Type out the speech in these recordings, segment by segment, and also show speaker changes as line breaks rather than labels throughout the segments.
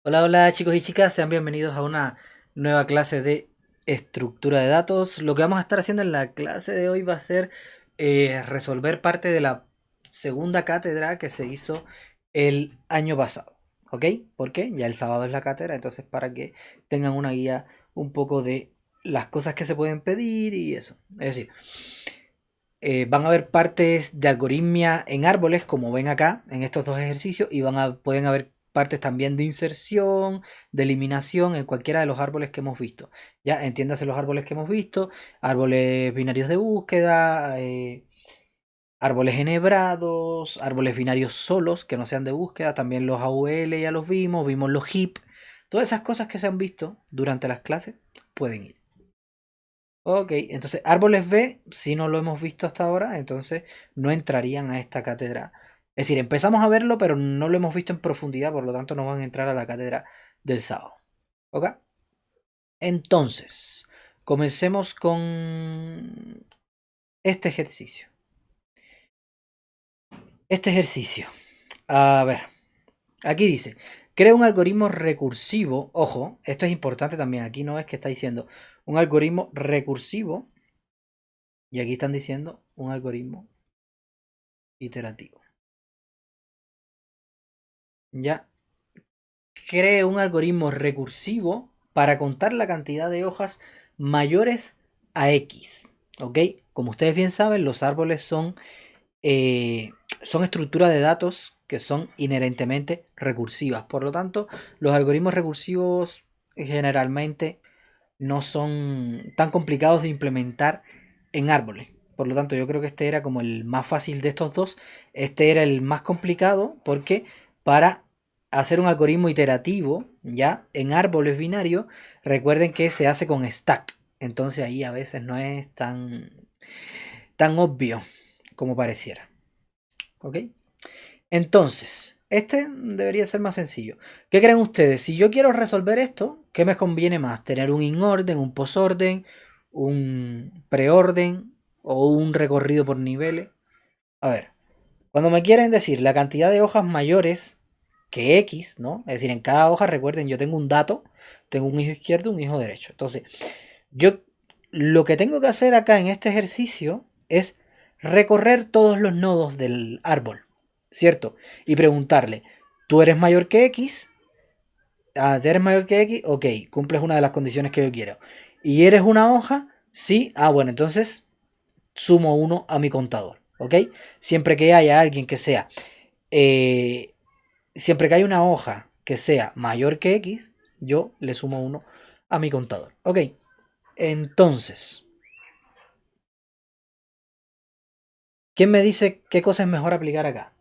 Hola, hola chicos y chicas, sean bienvenidos a una nueva clase de estructura de datos. Lo que vamos a estar haciendo en la clase de hoy va a ser resolver parte de la segunda cátedra que se hizo el año pasado. ¿Ok? ¿Por qué? Ya el sábado es la cátedra, entonces para que tengan una guía un poco de las cosas que se pueden pedir y eso. Es decir, van a haber partes de algoritmia en árboles, como ven acá, en estos dos ejercicios, y pueden haber partes también de inserción, de eliminación en cualquiera de los árboles que hemos visto. Ya, entiéndase los árboles que hemos visto, árboles binarios de búsqueda, árboles enhebrados, árboles binarios solos que no sean de búsqueda, también los AUL ya los vimos los heap, todas esas cosas que se han visto durante las clases pueden ir. Ok, entonces árboles B, si no lo hemos visto hasta ahora, entonces no entrarían a esta cátedra. Es decir, empezamos a verlo, pero no lo hemos visto en profundidad, por lo tanto no van a entrar a la cátedra del sábado. ¿Ok? Entonces, comencemos con este ejercicio. Este ejercicio. A ver, aquí dice, crea un algoritmo recursivo. Ojo, esto es importante también. Aquí no es que está diciendo un algoritmo recursivo. Y aquí están diciendo un algoritmo iterativo. Ya, cree un algoritmo recursivo para contar la cantidad de hojas mayores a X. ¿Ok? Como ustedes bien saben, los árboles son estructuras de datos que son inherentemente recursivas. Por lo tanto, los algoritmos recursivos generalmente no son tan complicados de implementar en árboles. Por lo tanto, yo creo que este era como el más fácil de estos dos. Este era el más complicado porque para hacer un algoritmo iterativo, ya en árboles binarios, recuerden que se hace con stack. Entonces ahí a veces no es tan obvio como pareciera. ¿Ok? Entonces, este debería ser más sencillo. ¿Qué creen ustedes? Si yo quiero resolver esto, ¿qué me conviene más? ¿Tener un inorden, un posorden, un preorden o un recorrido por niveles? A ver, cuando me quieren decir la cantidad de hojas mayores que X, ¿no? Es decir, en cada hoja, recuerden, yo tengo un dato, tengo un hijo izquierdo, un hijo derecho. Entonces, yo lo que tengo que hacer acá en este ejercicio es recorrer todos los nodos del árbol, ¿cierto? Y preguntarle, ¿tú eres mayor que X? Ah, ¿eres mayor que X? Ok, cumples una de las condiciones que yo quiero. ¿Y eres una hoja? Sí. Ah, bueno, entonces sumo uno a mi contador, ¿ok? Siempre que haya alguien que sea, eh, siempre que haya una hoja que sea mayor que X, yo le sumo uno a mi contador, ¿ok? Entonces, ¿quién me dice qué cosa es mejor aplicar acá?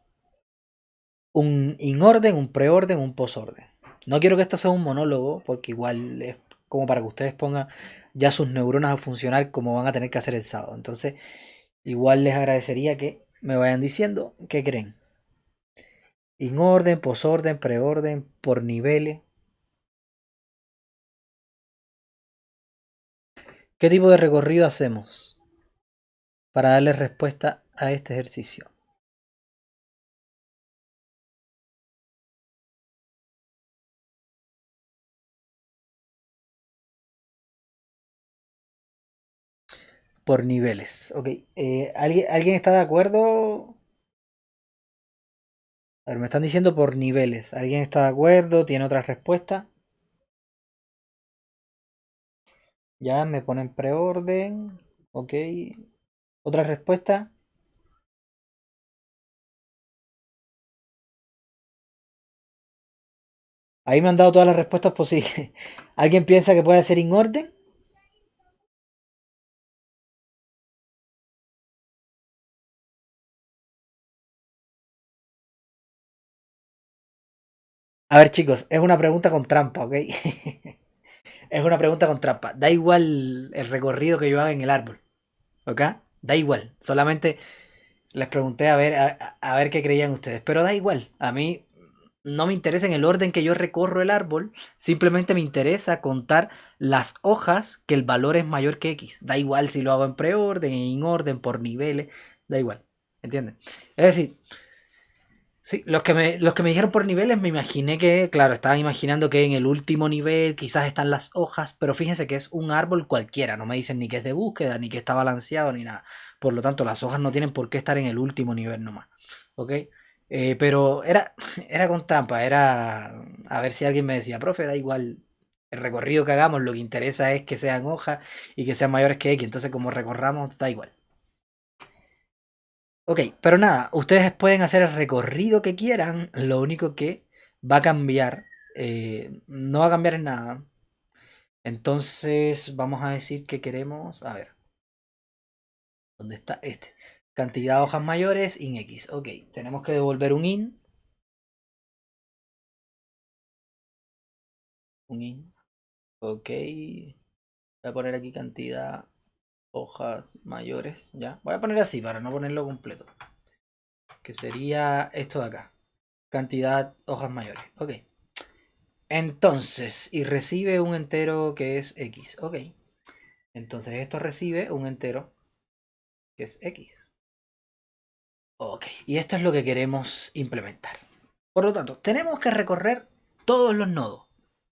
Un inorden, un preorden, un posorden. No quiero que esto sea un monólogo, porque igual es como para que ustedes pongan ya sus neuronas a funcionar como van a tener que hacer el sábado. Entonces, igual les agradecería que me vayan diciendo qué creen. Inorden, posorden, preorden, por niveles. ¿Qué tipo de recorrido hacemos para darle respuesta a este ejercicio? Por niveles. Ok. ¿Alguien está de acuerdo? A ver, me están diciendo por niveles. ¿Alguien está de acuerdo? ¿Tiene otra respuesta? Ya me ponen preorden. Ok. ¿Otra respuesta? Ahí me han dado todas las respuestas posibles. ¿Alguien piensa que puede ser in orden? A ver, chicos, es una pregunta con trampa, ¿ok? Es una pregunta con trampa. Da igual el recorrido que yo haga en el árbol, ¿ok? Da igual. Solamente les pregunté a ver qué creían ustedes. Pero da igual. A mí no me interesa en el orden que yo recorro el árbol. Simplemente me interesa contar las hojas que el valor es mayor que X. Da igual si lo hago en preorden, en orden, por niveles. Da igual. ¿Entienden? Es decir, Sí, los que me dijeron por niveles me imaginé que, claro, estaban imaginando que en el último nivel quizás están las hojas, pero fíjense que es un árbol cualquiera, no me dicen ni que es de búsqueda, ni que está balanceado, ni nada. Por lo tanto, las hojas no tienen por qué estar en el último nivel nomás, ¿ok? Pero era con trampa, era a ver si alguien me decía, profe, da igual el recorrido que hagamos, lo que interesa es que sean hojas y que sean mayores que X, entonces como recorramos, da igual. Ok, pero nada, ustedes pueden hacer el recorrido que quieran, lo único que va a cambiar, no va a cambiar en nada. Entonces vamos a decir que queremos, a ver, ¿dónde está este? Cantidad de hojas mayores, in X. Ok, tenemos que devolver un in. Un in. Ok, voy a poner aquí cantidad hojas mayores, ya. Voy a poner así para no ponerlo completo. Que sería esto de acá. Cantidad hojas mayores. Ok. Entonces, y recibe un entero que es X. Ok. Entonces esto recibe un entero que es X. Ok. Y esto es lo que queremos implementar. Por lo tanto, tenemos que recorrer todos los nodos.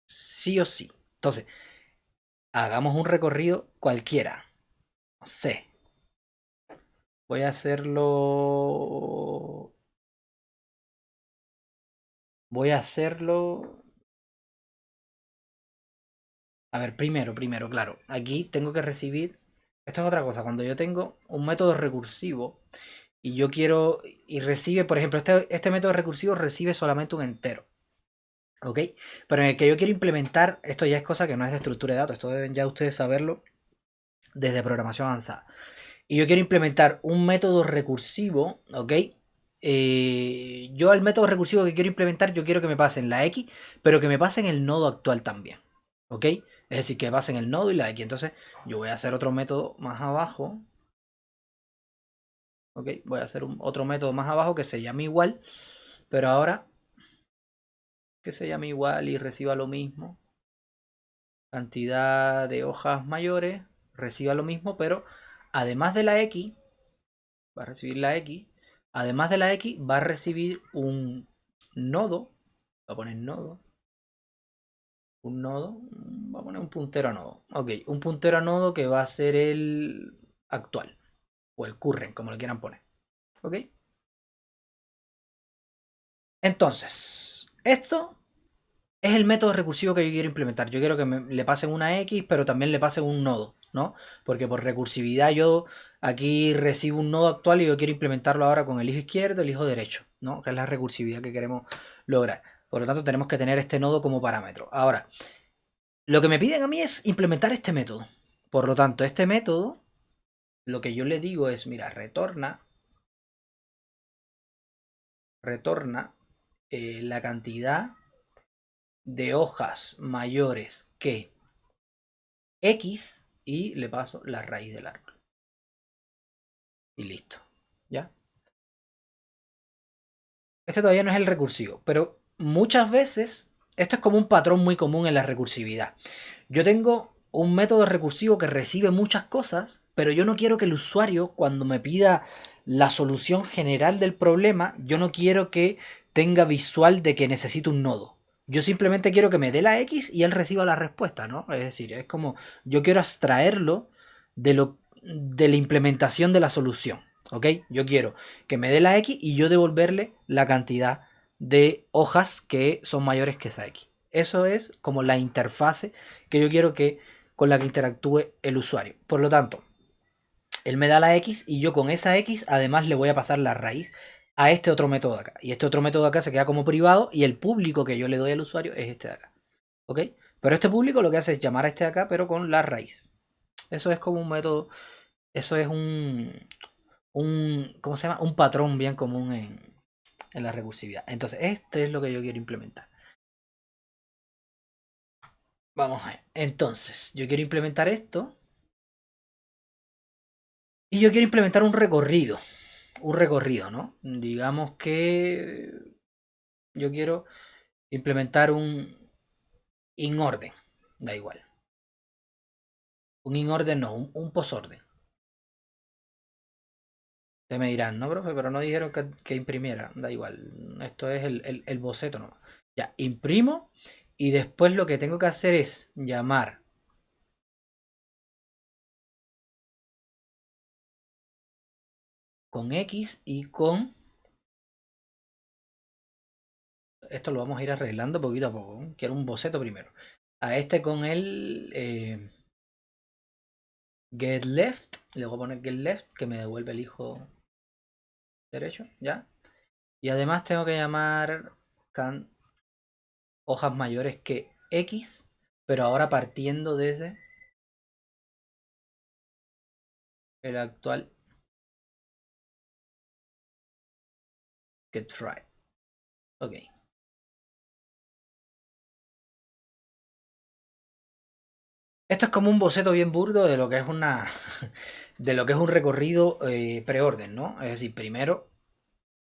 Sí o sí. Entonces, hagamos un recorrido cualquiera. No sé. Voy a hacerlo. Voy a hacerlo. A ver, primero, claro. Aquí tengo que recibir. Esto es otra cosa. Cuando yo tengo un método recursivo y yo quiero. Y recibe, por ejemplo, este método recursivo recibe solamente un entero. ¿Ok? Pero en el que yo quiero implementar. Esto ya es cosa que no es de estructura de datos. Esto deben ya ustedes saberlo desde programación avanzada. Y yo quiero implementar un método recursivo. ¿Ok? Yo al método recursivo que quiero implementar, yo quiero que me pasen la X, pero que me pasen el nodo actual también. ¿Ok? Es decir, que pasen el nodo y la X. Entonces, yo voy a hacer otro método más abajo. ¿Ok? Voy a hacer otro método más abajo que se llame igual, pero ahora que se llame igual y reciba lo mismo. Cantidad de hojas mayores, reciba lo mismo, pero además de la X, va a recibir la X. Además de la X, va a recibir un nodo. Va a poner nodo. Un nodo. Va a poner un puntero a nodo. Ok, un puntero a nodo que va a ser el actual. O el current, como lo quieran poner. Ok. Entonces, esto es el método recursivo que yo quiero implementar. Yo quiero que le pasen una X, pero también le pasen un nodo, ¿no? Porque por recursividad yo aquí recibo un nodo actual y yo quiero implementarlo ahora con el hijo izquierdo y el hijo derecho, ¿no? Que es la recursividad que queremos lograr. Por lo tanto, tenemos que tener este nodo como parámetro. Ahora, lo que me piden a mí es implementar este método. Por lo tanto, este método, lo que yo le digo es, mira, retorna la cantidad de hojas mayores que X y le paso la raíz del árbol. Y listo. ¿Ya? Este todavía no es el recursivo, pero muchas veces esto es como un patrón muy común en la recursividad. Yo tengo un método recursivo que recibe muchas cosas, pero yo no quiero que el usuario, cuando me pida la solución general del problema, yo no quiero que tenga visual de que necesito un nodo. Yo simplemente quiero que me dé la X y él reciba la respuesta, ¿no? Es decir, es como yo quiero abstraerlo de la implementación de la solución. ¿Ok? Yo quiero que me dé la X y yo devolverle la cantidad de hojas que son mayores que esa X. Eso es como la interfase que yo quiero que con la que interactúe el usuario. Por lo tanto, él me da la X y yo con esa X además le voy a pasar la raíz a este otro método de acá. Y este otro método de acá se queda como privado y el público que yo le doy al usuario es este de acá. ¿Ok? Pero este público lo que hace es llamar a este de acá pero con la raíz. Eso es como un método, eso es ¿cómo se llama? Un patrón bien común en la recursividad. Entonces, este es lo que yo quiero implementar. Vamos a ver. Entonces, yo quiero implementar esto. Y yo quiero implementar un recorrido. Un recorrido, ¿no? Digamos que yo quiero implementar un in orden. Da igual. Un in orden no, un posorden. Te me dirán, no, profe, pero no dijeron que imprimiera. Da igual. Esto es el boceto, ¿no? Ya, imprimo. Y después lo que tengo que hacer es llamar con X y con... Esto lo vamos a ir arreglando poquito a poco. ¿Eh? Quiero un boceto primero. A este con el get left. Le voy a poner get left, que me devuelve el hijo derecho, ¿ya? Y además tengo que llamar can hojas mayores que X, pero ahora partiendo desde el actual get right. Ok. Esto es como un boceto bien burdo de lo que es una de lo que es un recorrido preorden, ¿no? Es decir, primero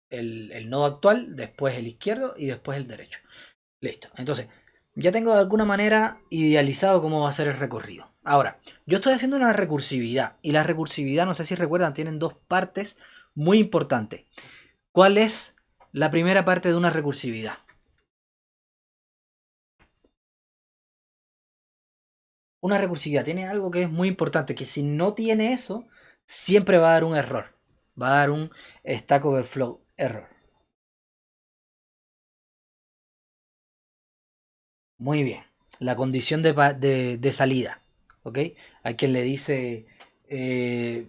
el nodo actual, después el izquierdo y después el derecho. Listo. Entonces, ya tengo de alguna manera idealizado cómo va a ser el recorrido. Ahora, yo estoy haciendo una recursividad y la recursividad, no sé si recuerdan, tienen dos partes muy importantes. ¿Cuál es la primera parte de una recursividad? Una recursividad tiene algo que es muy importante, que si no tiene eso, siempre va a dar un error. Va a dar un Stack Overflow error. Muy bien. La condición de salida. ¿Ok? Hay quien le dice, eh,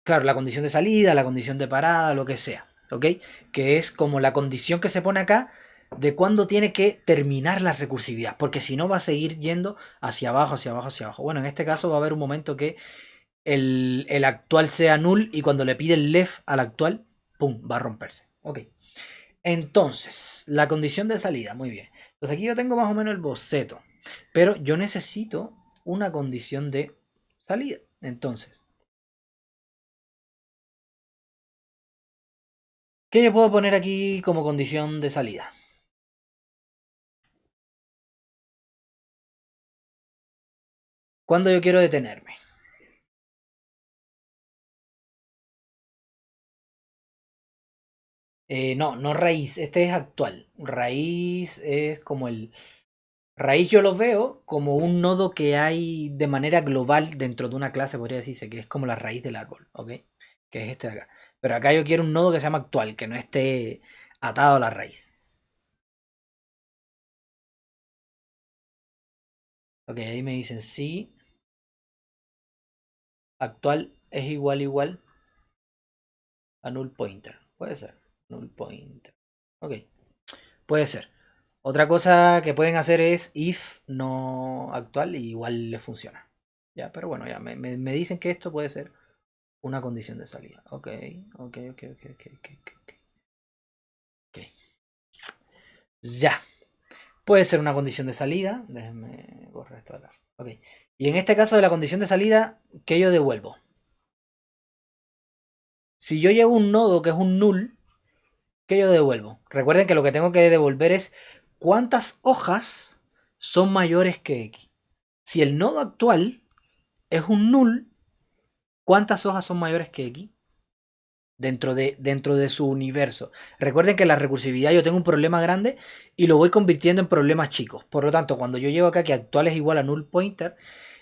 claro, la condición de salida, la condición de parada, lo que sea. ¿Ok? Que es como la condición que se pone acá de cuándo tiene que terminar la recursividad. Porque si no va a seguir yendo hacia abajo, hacia abajo, hacia abajo. Bueno, en este caso va a haber un momento que el actual sea null y cuando le pide el left al actual, ¡pum! Va a romperse. Ok. Entonces, la condición de salida, muy bien. Pues aquí yo tengo más o menos el boceto, pero yo necesito una condición de salida. Entonces, ¿qué yo puedo poner aquí como condición de salida? ¿Cuándo yo quiero detenerme? No, no raíz, este es actual. Raíz es como el... Raíz yo lo veo como un nodo que hay de manera global dentro de una clase, podría decirse, que es como la raíz del árbol, ¿ok? Que es este de acá. Pero acá yo quiero un nodo que se llama actual, que no esté atado a la raíz. Ok, ahí me dicen sí, actual es igual a null pointer. Puede ser, null pointer. Ok, puede ser. Otra cosa que pueden hacer es if no actual y igual les funciona. Ya, pero bueno, ya me dicen que esto puede ser una condición de salida. Ok, ok. Ok. Ya, puede ser una condición de salida. Déjenme borrar esto de acá. Ok. Y en este caso de la condición de salida, ¿qué yo devuelvo? Si yo llego a un nodo que es un null, ¿qué yo devuelvo? Recuerden que lo que tengo que devolver es cuántas hojas son mayores que X. Si el nodo actual es un null, ¿cuántas hojas son mayores que X? Dentro de su universo. Recuerden que la recursividad yo tengo un problema grande y lo voy convirtiendo en problemas chicos. Por lo tanto, cuando yo llego acá que actual es igual a null pointer,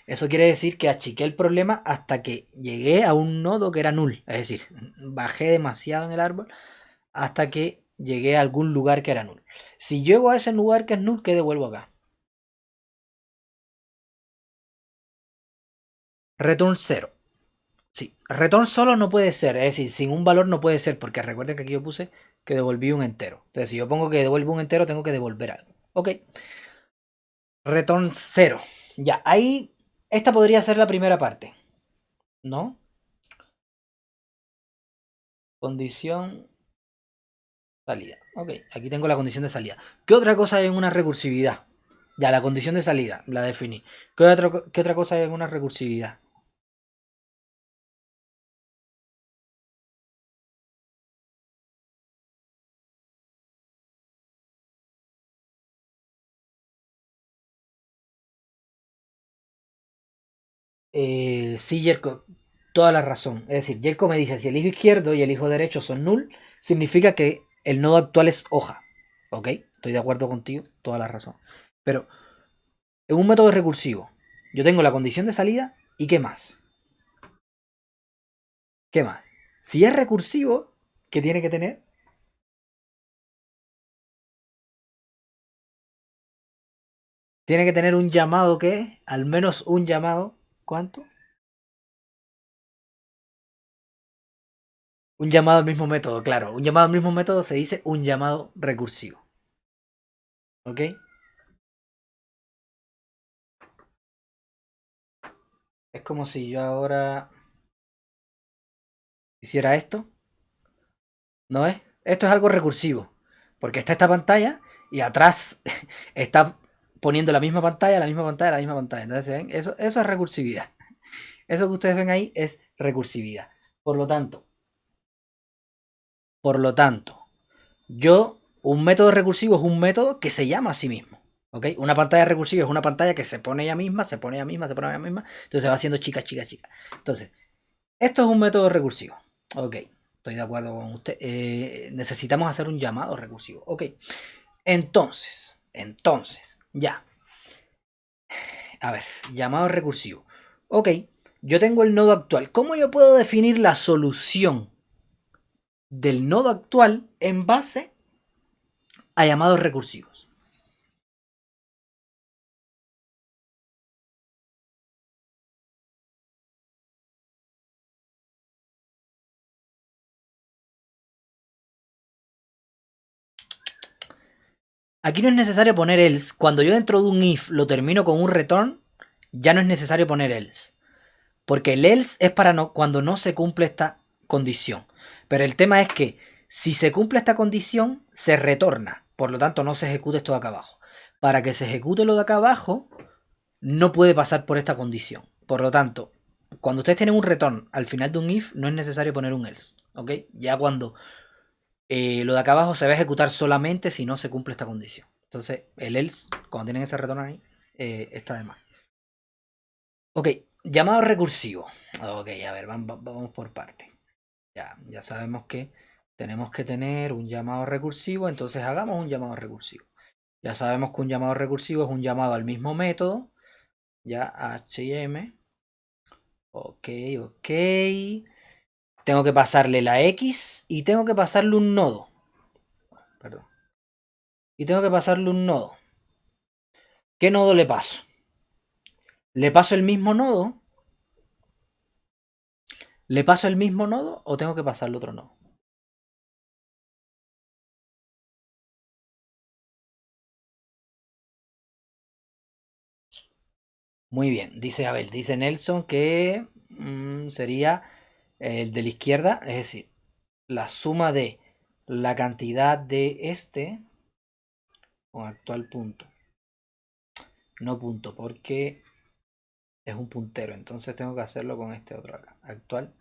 eso quiere decir que achiqué el problema hasta que llegué a un nodo que era null. Es decir, bajé demasiado en el árbol hasta que llegué a algún lugar que era null. Si llego a ese lugar que es null, ¿qué devuelvo acá? Return 0. Sí, return solo no puede ser, es decir, sin un valor no puede ser, porque recuerden que aquí yo puse que devolví un entero. Entonces, si yo pongo que devuelvo un entero, tengo que devolver algo. Ok, return 0. Ya, ahí, esta podría ser la primera parte, ¿no? Condición salida. Ok, aquí tengo la condición de salida. ¿Qué otra cosa hay en una recursividad? Ya, la condición de salida, la definí. ¿Qué otra cosa hay en una recursividad? Siller, toda la razón. Es decir, Jelko me dice, si el hijo izquierdo y el hijo derecho son null, significa que el nodo actual es hoja. ¿Ok? Estoy de acuerdo contigo, toda la razón. Pero en un método recursivo, yo tengo la condición de salida y ¿qué más? ¿Qué más? Si es recursivo, ¿qué tiene que tener? Tiene que tener un llamado que, al menos un llamado, ¿cuánto? Un llamado al mismo método, claro. Un llamado al mismo método se dice un llamado recursivo. ¿Ok? Es como si yo ahora hiciera esto. ¿No es? Esto es algo recursivo. Porque está esta pantalla y atrás está poniendo la misma pantalla, la misma pantalla, la misma pantalla. Entonces, ¿ven? Eso es recursividad. Eso que ustedes ven ahí es recursividad. Por lo tanto, por lo tanto, un método recursivo es un método que se llama a sí mismo. ¿Ok? Una pantalla recursiva es una pantalla que se pone ella misma, se pone ella misma, se pone ella misma. Entonces se va haciendo chica, chica, chica. Entonces, esto es un método recursivo. Ok, estoy de acuerdo con usted. Necesitamos hacer un llamado recursivo. Ok, entonces, ya. A ver, llamado recursivo. Ok, yo tengo el nodo actual. ¿Cómo yo puedo definir la solución del nodo actual en base a llamados recursivos? Aquí no es necesario poner else. Cuando yo dentro de un if lo termino con un return, ya no es necesario poner else. Porque el else es para cuando no se cumple esta condición. Pero el tema es que si se cumple esta condición, se retorna. Por lo tanto, no se ejecute esto de acá abajo. Para que se ejecute lo de acá abajo, no puede pasar por esta condición. Por lo tanto, cuando ustedes tienen un return al final de un if, no es necesario poner un else. ¿Ok? Ya cuando lo de acá abajo se va a ejecutar solamente si no se cumple esta condición. Entonces, el else, cuando tienen ese retorno ahí, está de más. Ok, llamado recursivo. Ok, a ver, vamos por parte. Ya sabemos que tenemos que tener un llamado recursivo, entonces hagamos un llamado recursivo. Ya sabemos que un llamado recursivo es un llamado al mismo método. Ya, HM. Ok, ok. Tengo que pasarle la X y tengo que pasarle un nodo. Perdón. Y tengo que pasarle un nodo. ¿Qué nodo le paso? ¿Le paso el mismo nodo? ¿Le paso el mismo nodo o tengo que pasarle otro nodo? Muy bien, dice Abel, dice Nelson que sería el de la izquierda, es decir, la suma de la cantidad de este con actual punto. No punto, porque es un puntero, entonces tengo que hacerlo con este otro acá. Actual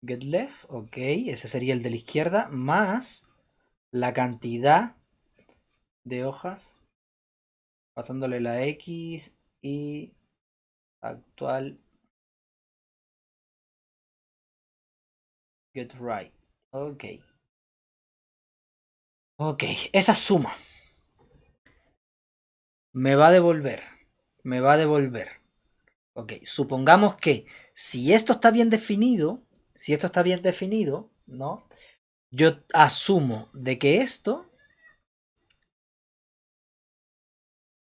get left, ok, ese sería el de la izquierda, más la cantidad de hojas, pasándole la X y actual get right. Ok. Ok, esa suma me va a devolver. Me va a devolver. Ok, supongamos que si esto está bien definido, ¿no? Yo asumo de que esto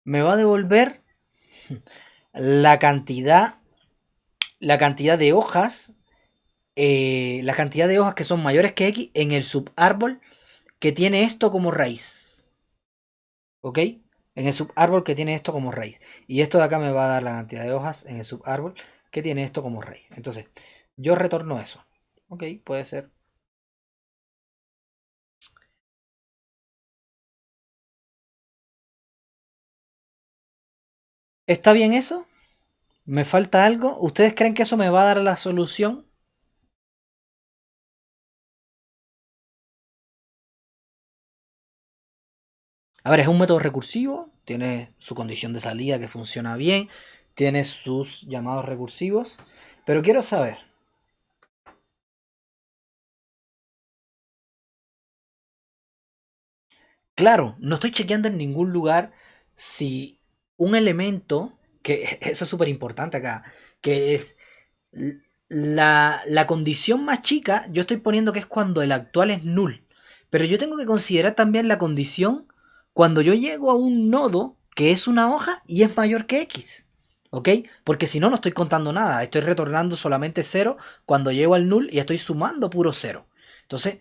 me va a devolver la cantidad, la cantidad de hojas, la cantidad de hojas que son mayores que X en el subárbol que tiene esto como raíz. ¿Ok? En el subárbol que tiene esto como raíz. Y esto de acá me va a dar la cantidad de hojas en el subárbol que tiene esto como raíz. Entonces, yo retorno eso. Ok, puede ser. ¿Está bien eso? ¿Me falta algo? ¿Ustedes creen que eso me va a dar la solución? A ver, es un método recursivo, tiene su condición de salida que funciona bien, tiene sus llamados recursivos. Pero quiero saber. Claro, no estoy chequeando en ningún lugar si un elemento, que eso es súper importante acá, que es la condición más chica, yo estoy poniendo que es cuando el actual es null. Pero yo tengo que considerar también la condición cuando yo llego a un nodo que es una hoja y es mayor que x. ¿Ok? Porque si no, no estoy contando nada. Estoy retornando solamente cero cuando llego al null y estoy sumando puro cero. Entonces,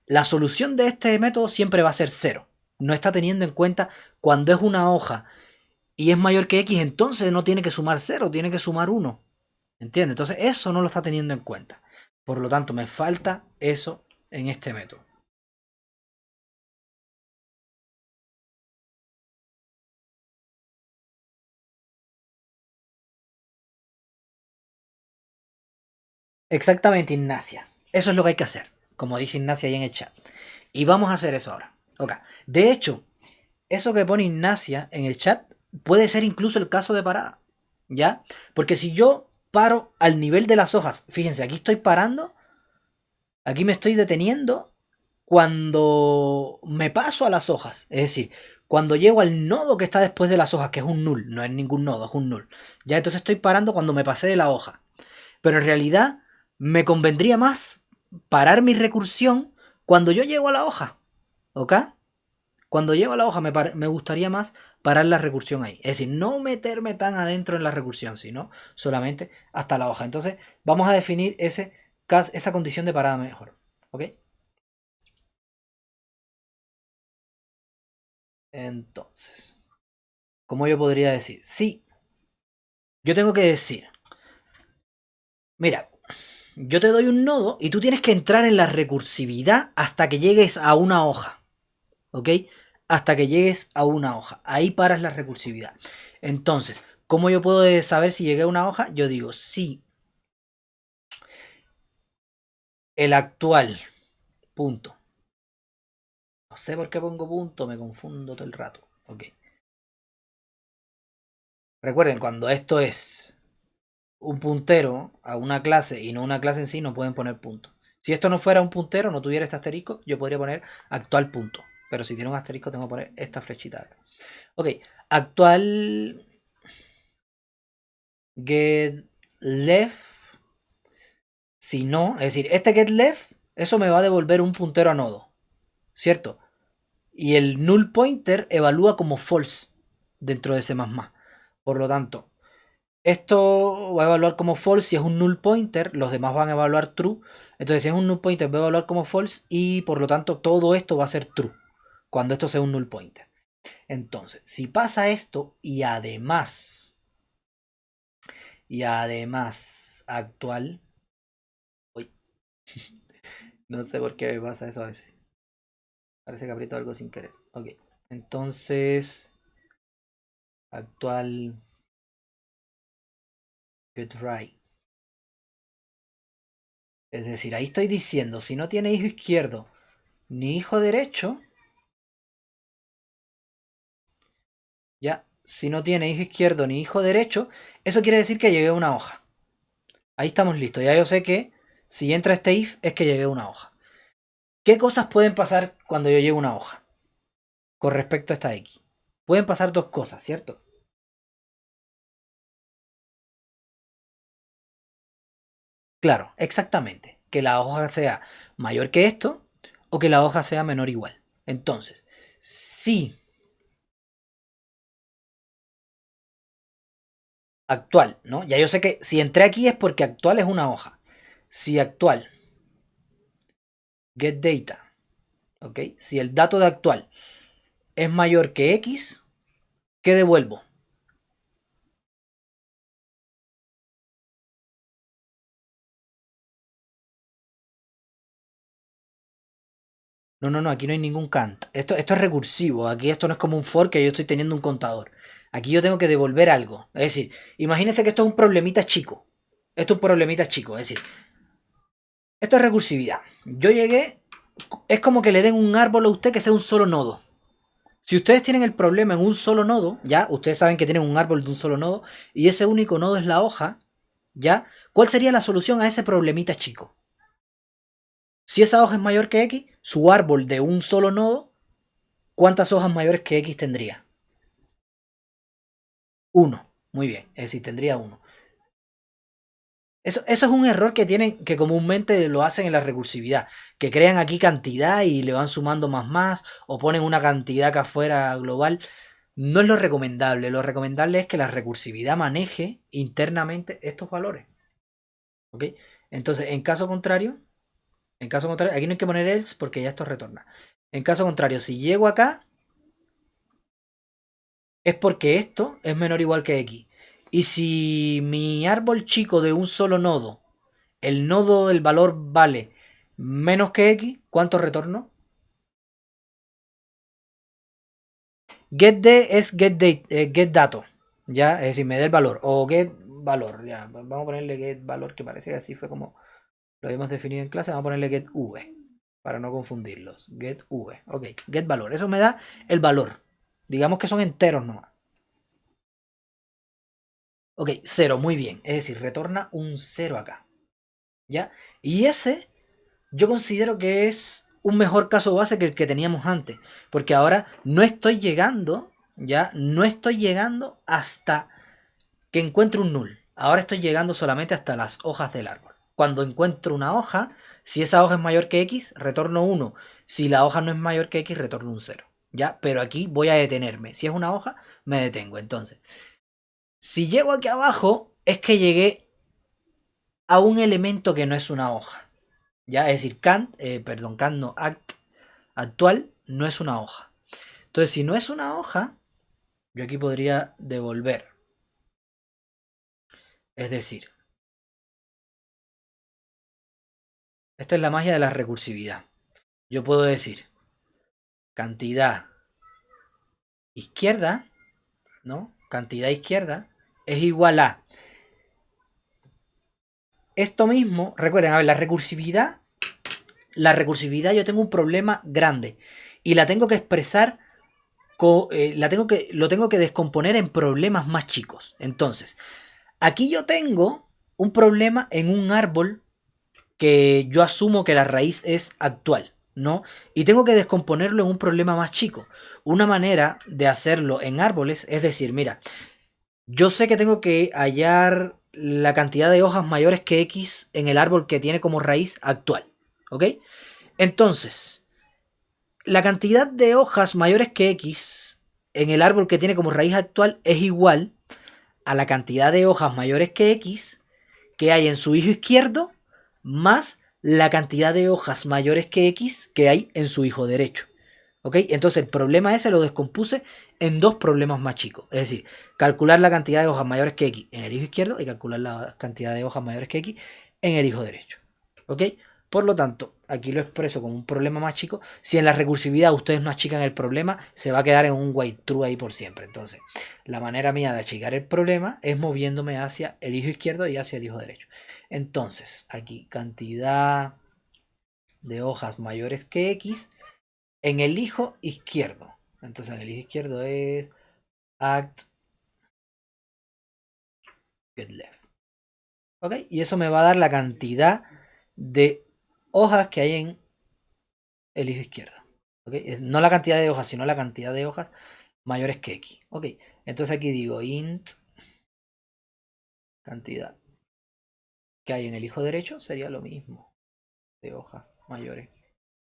la solución de este método siempre va a ser cero. No está teniendo en cuenta cuando es una hoja y es mayor que x, entonces no tiene que sumar cero, tiene que sumar uno. ¿Entiendes? Entonces eso no lo está teniendo en cuenta. Por lo tanto, me falta eso en este método. Exactamente, Ignacia. Eso es lo que hay que hacer, como dice Ignacia ahí en el chat. Y vamos a hacer eso ahora. Ok. De hecho, eso que pone Ignacia en el chat puede ser incluso el caso de parada. ¿Ya? Porque si yo paro al nivel de las hojas, fíjense, aquí estoy parando, aquí me estoy deteniendo cuando me paso a las hojas. Es decir, cuando llego al nodo que está después de las hojas, que es un null, no es ningún nodo, es un null. Ya entonces estoy parando cuando me pasé de la hoja. Pero en realidad me convendría más parar mi recursión cuando yo llego a la hoja. ¿Ok? Cuando llego a la hoja me gustaría más parar la recursión ahí. Es decir, no meterme tan adentro en la recursión, sino solamente hasta la hoja. Entonces vamos a definir esa condición de parada mejor. ¿Ok? Entonces, ¿cómo yo podría decir? Sí, yo tengo que decir, mira, yo te doy un nodo y tú tienes que entrar en la recursividad hasta que llegues a una hoja. ¿Ok? Hasta que llegues a una hoja. Ahí paras la recursividad. Entonces, ¿cómo yo puedo saber si llegué a una hoja? Yo digo, sí, el actual punto. No sé por qué pongo punto, me confundo todo el rato. Ok. Recuerden, cuando esto es un puntero a una clase y no una clase en sí, no pueden poner punto. Si esto no fuera un puntero, no tuviera este asterisco, yo podría poner actual punto. Pero si tiene un asterisco, tengo que poner esta flechita acá. Ok, actual get left. Si no, es decir, este get left, eso me va a devolver un puntero a nodo, ¿cierto? Y el null pointer evalúa como false dentro de C++. Por lo tanto, esto va a evaluar como false si es un null pointer, los demás van a evaluar true. Entonces, si es un null pointer, va a evaluar como false y por lo tanto todo esto va a ser true cuando esto sea un null pointer. Entonces, si pasa esto y además actual, uy, no sé por qué me pasa eso a veces. Parece que aprieto algo sin querer. Ok, entonces actual get right. Es decir, ahí estoy diciendo, si no tiene hijo izquierdo ni hijo derecho, ya, si no tiene hijo izquierdo ni hijo derecho, eso quiere decir que llegué a una hoja. Ahí estamos listos. Ya yo sé que si entra este if es que llegué a una hoja. ¿Qué cosas pueden pasar cuando yo llego a una hoja con respecto a esta X? Pueden pasar dos cosas, ¿cierto? Claro, exactamente. Que la hoja sea mayor que esto o que la hoja sea menor o igual. Entonces, si actual, ¿no? Ya yo sé que si entré aquí es porque actual es una hoja. Si actual, get data, ¿ok? Si el dato de actual es mayor que X, ¿qué devuelvo? No, no, no, aquí no hay ningún cant. Esto es recursivo. Aquí esto no es como un for que yo estoy teniendo un contador. Aquí yo tengo que devolver algo. Es decir, imagínense que esto es un problemita chico. Esto es un problemita chico. Es decir, esto es recursividad. Yo llegué, es como que le den un árbol a usted que sea un solo nodo. Si ustedes tienen el problema en un solo nodo, ya, ustedes saben que tienen un árbol de un solo nodo, y ese único nodo es la hoja, ya, ¿Cuál sería la solución a ese problemita chico? Si esa hoja es mayor que X, su árbol de un solo nodo, ¿cuántas hojas mayores que X tendría? 1. Muy bien, es decir, tendría 1. Eso es un error que tienen, que comúnmente lo hacen en la recursividad, que crean aquí cantidad y le van sumando más, o ponen una cantidad acá afuera global. No es lo recomendable es que la recursividad maneje internamente estos valores. ¿Ok? Entonces, en caso contrario, aquí no hay que poner else porque ya esto retorna. En caso contrario, si llego acá, es porque esto es menor o igual que X. Y si mi árbol chico de un solo nodo, el nodo del valor vale menos que X, ¿cuánto retorno? GetD es get dato, ¿ya? Es decir, me dé el valor. O get valor, ya. Vamos a ponerle get valor, que parece que así fue como lo habíamos definido en clase. Vamos a ponerle get v, para no confundirlos. Get v, ok. Get valor, eso me da el valor. Digamos que son enteros nomás. Ok, 0, muy bien. Es decir, retorna un 0 acá. ¿Ya? Y ese yo considero que es un mejor caso base que el que teníamos antes. Porque ahora no estoy llegando, ¿ya? No estoy llegando hasta que encuentro un null. Ahora estoy llegando solamente hasta las hojas del árbol. Cuando encuentro una hoja, si esa hoja es mayor que X, retorno 1. Si la hoja no es mayor que X, retorno un 0. ¿Ya? Pero aquí voy a detenerme. Si es una hoja, me detengo. Entonces, si llego aquí abajo, es que llegué a un elemento que no es una hoja. ¿Ya? Es decir, Kant no, act actual no es una hoja. Entonces, si no es una hoja, yo aquí podría devolver. Es decir, esta es la magia de la recursividad. Yo puedo decir cantidad izquierda, ¿no? Cantidad izquierda es igual a esto mismo. Recuerden, a ver, la recursividad yo tengo un problema grande y la tengo que expresar, lo tengo que descomponer en problemas más chicos. Entonces, aquí yo tengo un problema en un árbol que yo asumo que la raíz es actual, ¿no? Y tengo que descomponerlo en un problema más chico. Una manera de hacerlo en árboles es decir, mira, yo sé que tengo que hallar la cantidad de hojas mayores que X en el árbol que tiene como raíz actual, ¿ok? Entonces, la cantidad de hojas mayores que X en el árbol que tiene como raíz actual es igual a la cantidad de hojas mayores que X que hay en su hijo izquierdo más la cantidad de hojas mayores que X que hay en su hijo derecho. ¿Ok? Entonces el problema ese lo descompuse en dos problemas más chicos. Es decir, calcular la cantidad de hojas mayores que X en el hijo izquierdo y calcular la cantidad de hojas mayores que X en el hijo derecho. ¿Ok? Por lo tanto, aquí lo expreso como un problema más chico. Si en la recursividad ustedes no achican el problema, se va a quedar en un white true ahí por siempre. Entonces, la manera mía de achicar el problema es moviéndome hacia el hijo izquierdo y hacia el hijo derecho. Entonces, aquí cantidad de hojas mayores que X en el hijo izquierdo. Entonces, en el hijo izquierdo es act get left. ¿Ok? Y eso me va a dar la cantidad de hojas que hay en el hijo izquierdo. ¿Ok? No la cantidad de hojas, sino la cantidad de hojas mayores que X. ¿Ok? Entonces aquí digo int cantidad que hay en el hijo derecho sería lo mismo de hojas mayores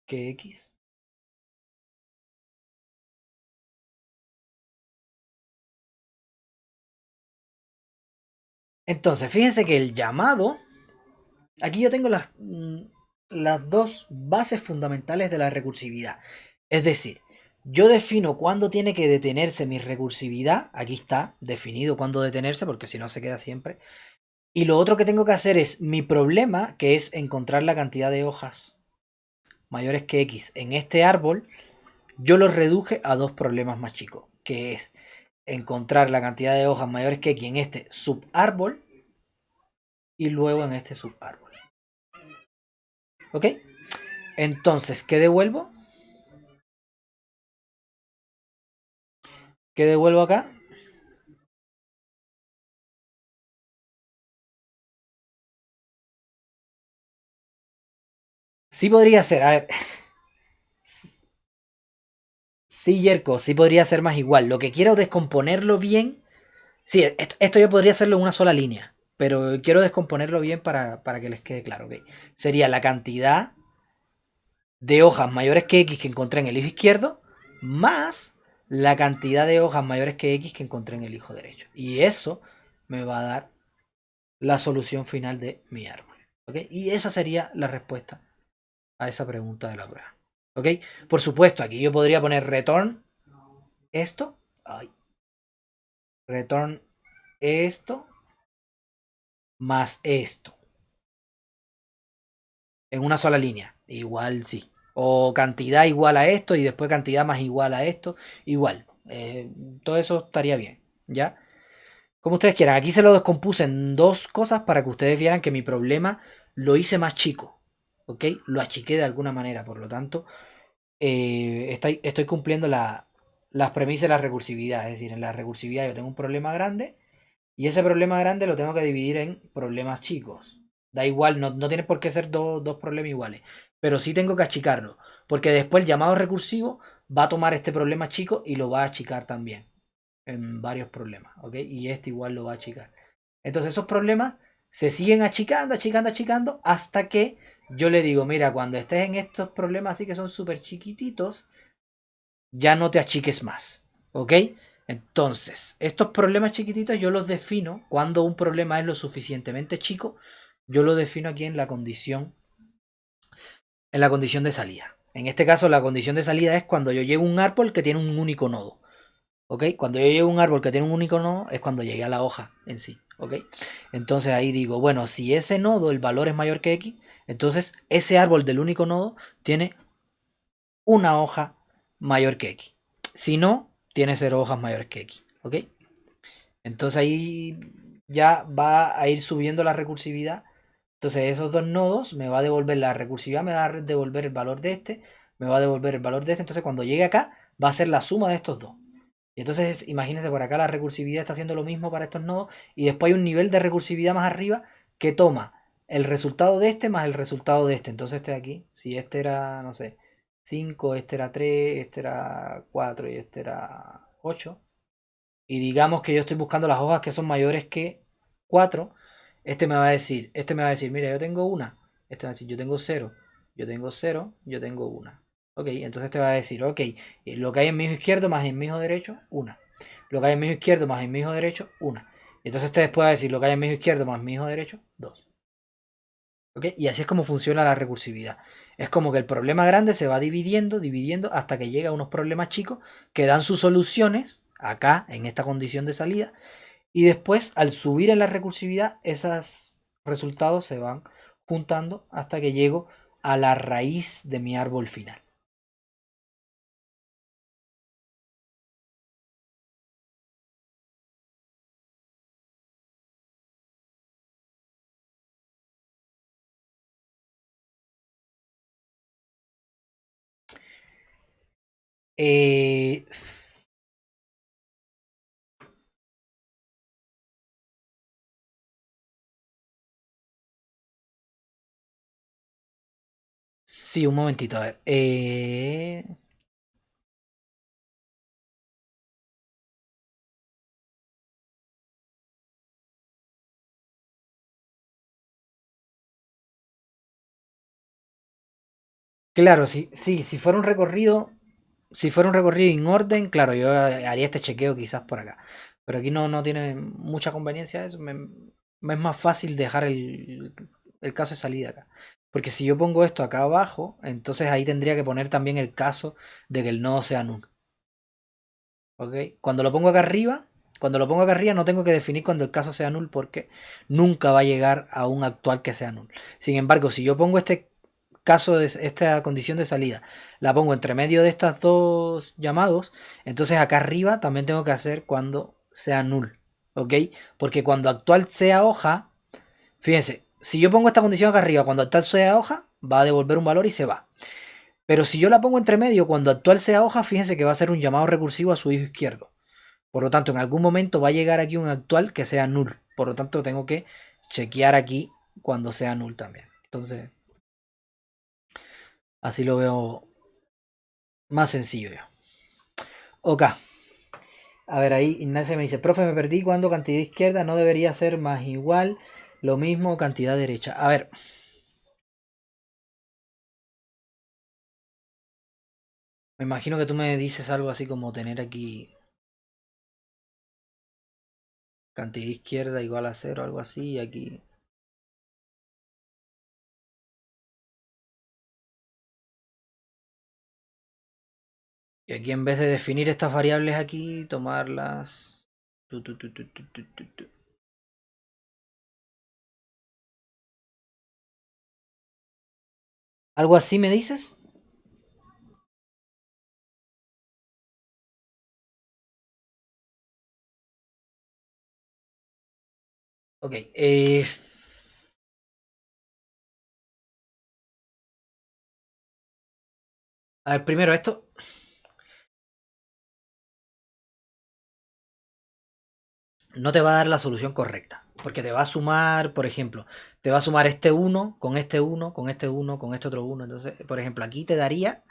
que X. Entonces, fíjense que el llamado, aquí yo tengo las dos bases fundamentales de la recursividad. Es decir, yo defino cuándo tiene que detenerse mi recursividad. Aquí está definido cuándo detenerse, porque si no se queda siempre. Y lo otro que tengo que hacer es mi problema, que es encontrar la cantidad de hojas mayores que X en este árbol. Yo lo reduje a dos problemas más chicos, que es encontrar la cantidad de hojas mayores que X en este subárbol y luego en este subárbol. ¿Ok? Entonces, ¿qué devuelvo? ¿Qué devuelvo acá? Sí podría ser, a ver. Sí, Yerko, sí podría ser más igual. Lo que quiero es descomponerlo bien. Sí, esto yo podría hacerlo en una sola línea. Pero quiero descomponerlo bien para que les quede claro. ¿Ok? Sería la cantidad de hojas mayores que X que encontré en el hijo izquierdo, más la cantidad de hojas mayores que X que encontré en el hijo derecho. Y eso me va a dar la solución final de mi árbol. ¿Ok? Y esa sería la respuesta a esa pregunta de la prueba. ¿Ok? Por supuesto, aquí yo podría poner return esto. Ay, return esto más esto. En una sola línea. Igual sí. O cantidad igual a esto y después cantidad más igual a esto. Igual. Todo eso estaría bien. ¿Ya? Como ustedes quieran. Aquí se lo descompuse en dos cosas para que ustedes vieran que mi problema lo hice más chico. ¿Ok? Lo achiqué de alguna manera. Por lo tanto, estoy cumpliendo las premisas de la recursividad. Es decir, en la recursividad yo tengo un problema grande y ese problema grande lo tengo que dividir en problemas chicos. Da igual, no tiene por qué ser dos problemas iguales. Pero sí tengo que achicarlo. Porque después el llamado recursivo va a tomar este problema chico y lo va a achicar también. En varios problemas. ¿Ok? Y este igual lo va a achicar. Entonces esos problemas se siguen achicando, achicando, achicando. Hasta que yo le digo, mira, cuando estés en estos problemas así que son súper chiquititos, ya no te achiques más. ¿Ok? Entonces, estos problemas chiquititos yo los defino cuando un problema es lo suficientemente chico, yo lo defino aquí en la condición de salida. En este caso, la condición de salida es cuando yo llego a un árbol que tiene un único nodo. ¿Ok? Cuando yo llego a un árbol que tiene un único nodo es cuando llegué a la hoja en sí. ¿Ok? Entonces ahí digo, bueno, si ese nodo, el valor es mayor que X, entonces ese árbol del único nodo tiene una hoja mayor que X. Si no, tiene 0 hojas mayores que X. ¿Ok? Entonces ahí ya va a ir subiendo la recursividad. Entonces esos dos nodos me va a devolver la recursividad, me va a devolver el valor de este, me va a devolver el valor de este. Entonces cuando llegue acá va a ser la suma de estos dos. Y entonces imagínense por acá la recursividad está haciendo lo mismo para estos nodos. Y después hay un nivel de recursividad más arriba que toma el resultado de este más el resultado de este. Entonces este de aquí, si este era, no sé, 5, este era 3, este era 4 y este era 8 y digamos que yo estoy buscando las hojas que son mayores que 4, este me va a decir, mira, yo tengo una, este va a decir, yo tengo 0, yo tengo 0, yo tengo una. Ok, entonces te va a decir, ok, lo que hay en mi hijo izquierdo más en mi hijo derecho, una. Lo que hay en mi hijo izquierdo más en mi hijo derecho, una. Y entonces te después va a decir, lo que hay en mi hijo izquierdo más mi hijo derecho, dos. Ok, y así es como funciona la recursividad. Es como que el problema grande se va dividiendo, dividiendo, hasta que llega a unos problemas chicos que dan sus soluciones acá, en esta condición de salida, y después, al subir en la recursividad, esos resultados se van juntando hasta que llego a la raíz de mi árbol final. Eh, sí, un momentito, a ver. Claro, sí, sí, si fuera un recorrido en orden, claro, yo haría este chequeo quizás por acá. Pero aquí no tiene mucha conveniencia eso. Me es más fácil dejar el caso de salida acá. Porque si yo pongo esto acá abajo, entonces ahí tendría que poner también el caso de que el nodo sea nulo. ¿Ok? Cuando lo pongo acá arriba no tengo que definir cuando el caso sea null porque nunca va a llegar a un actual que sea null. Sin embargo, si yo pongo este caso de esta condición de salida, la pongo entre medio de estas dos llamados, entonces acá arriba también tengo que hacer cuando sea null. ¿Ok? Porque cuando actual sea hoja, fíjense, si yo pongo esta condición acá arriba, cuando actual sea hoja, va a devolver un valor y se va. Pero si yo la pongo entre medio, cuando actual sea hoja, fíjense que va a ser un llamado recursivo a su hijo izquierdo. Por lo tanto, en algún momento va a llegar aquí un actual que sea null. Por lo tanto, tengo que chequear aquí cuando sea null también. Entonces, Así lo veo más sencillo yo. Ok. A ver, ahí Ignacia me dice, profe, me perdí cuando cantidad izquierda no debería ser más igual, lo mismo cantidad derecha. A ver, me imagino que tú me dices algo así como tener aquí cantidad izquierda igual a cero, algo así, y aquí... Y aquí en vez de definir estas variables aquí, tomarlas... ¿Algo así me dices? Ok, a ver, primero esto... No te va a dar la solución correcta, porque te va a sumar, por ejemplo, te va a sumar este uno con este uno con este uno con este otro uno. Entonces, por ejemplo, aquí te daría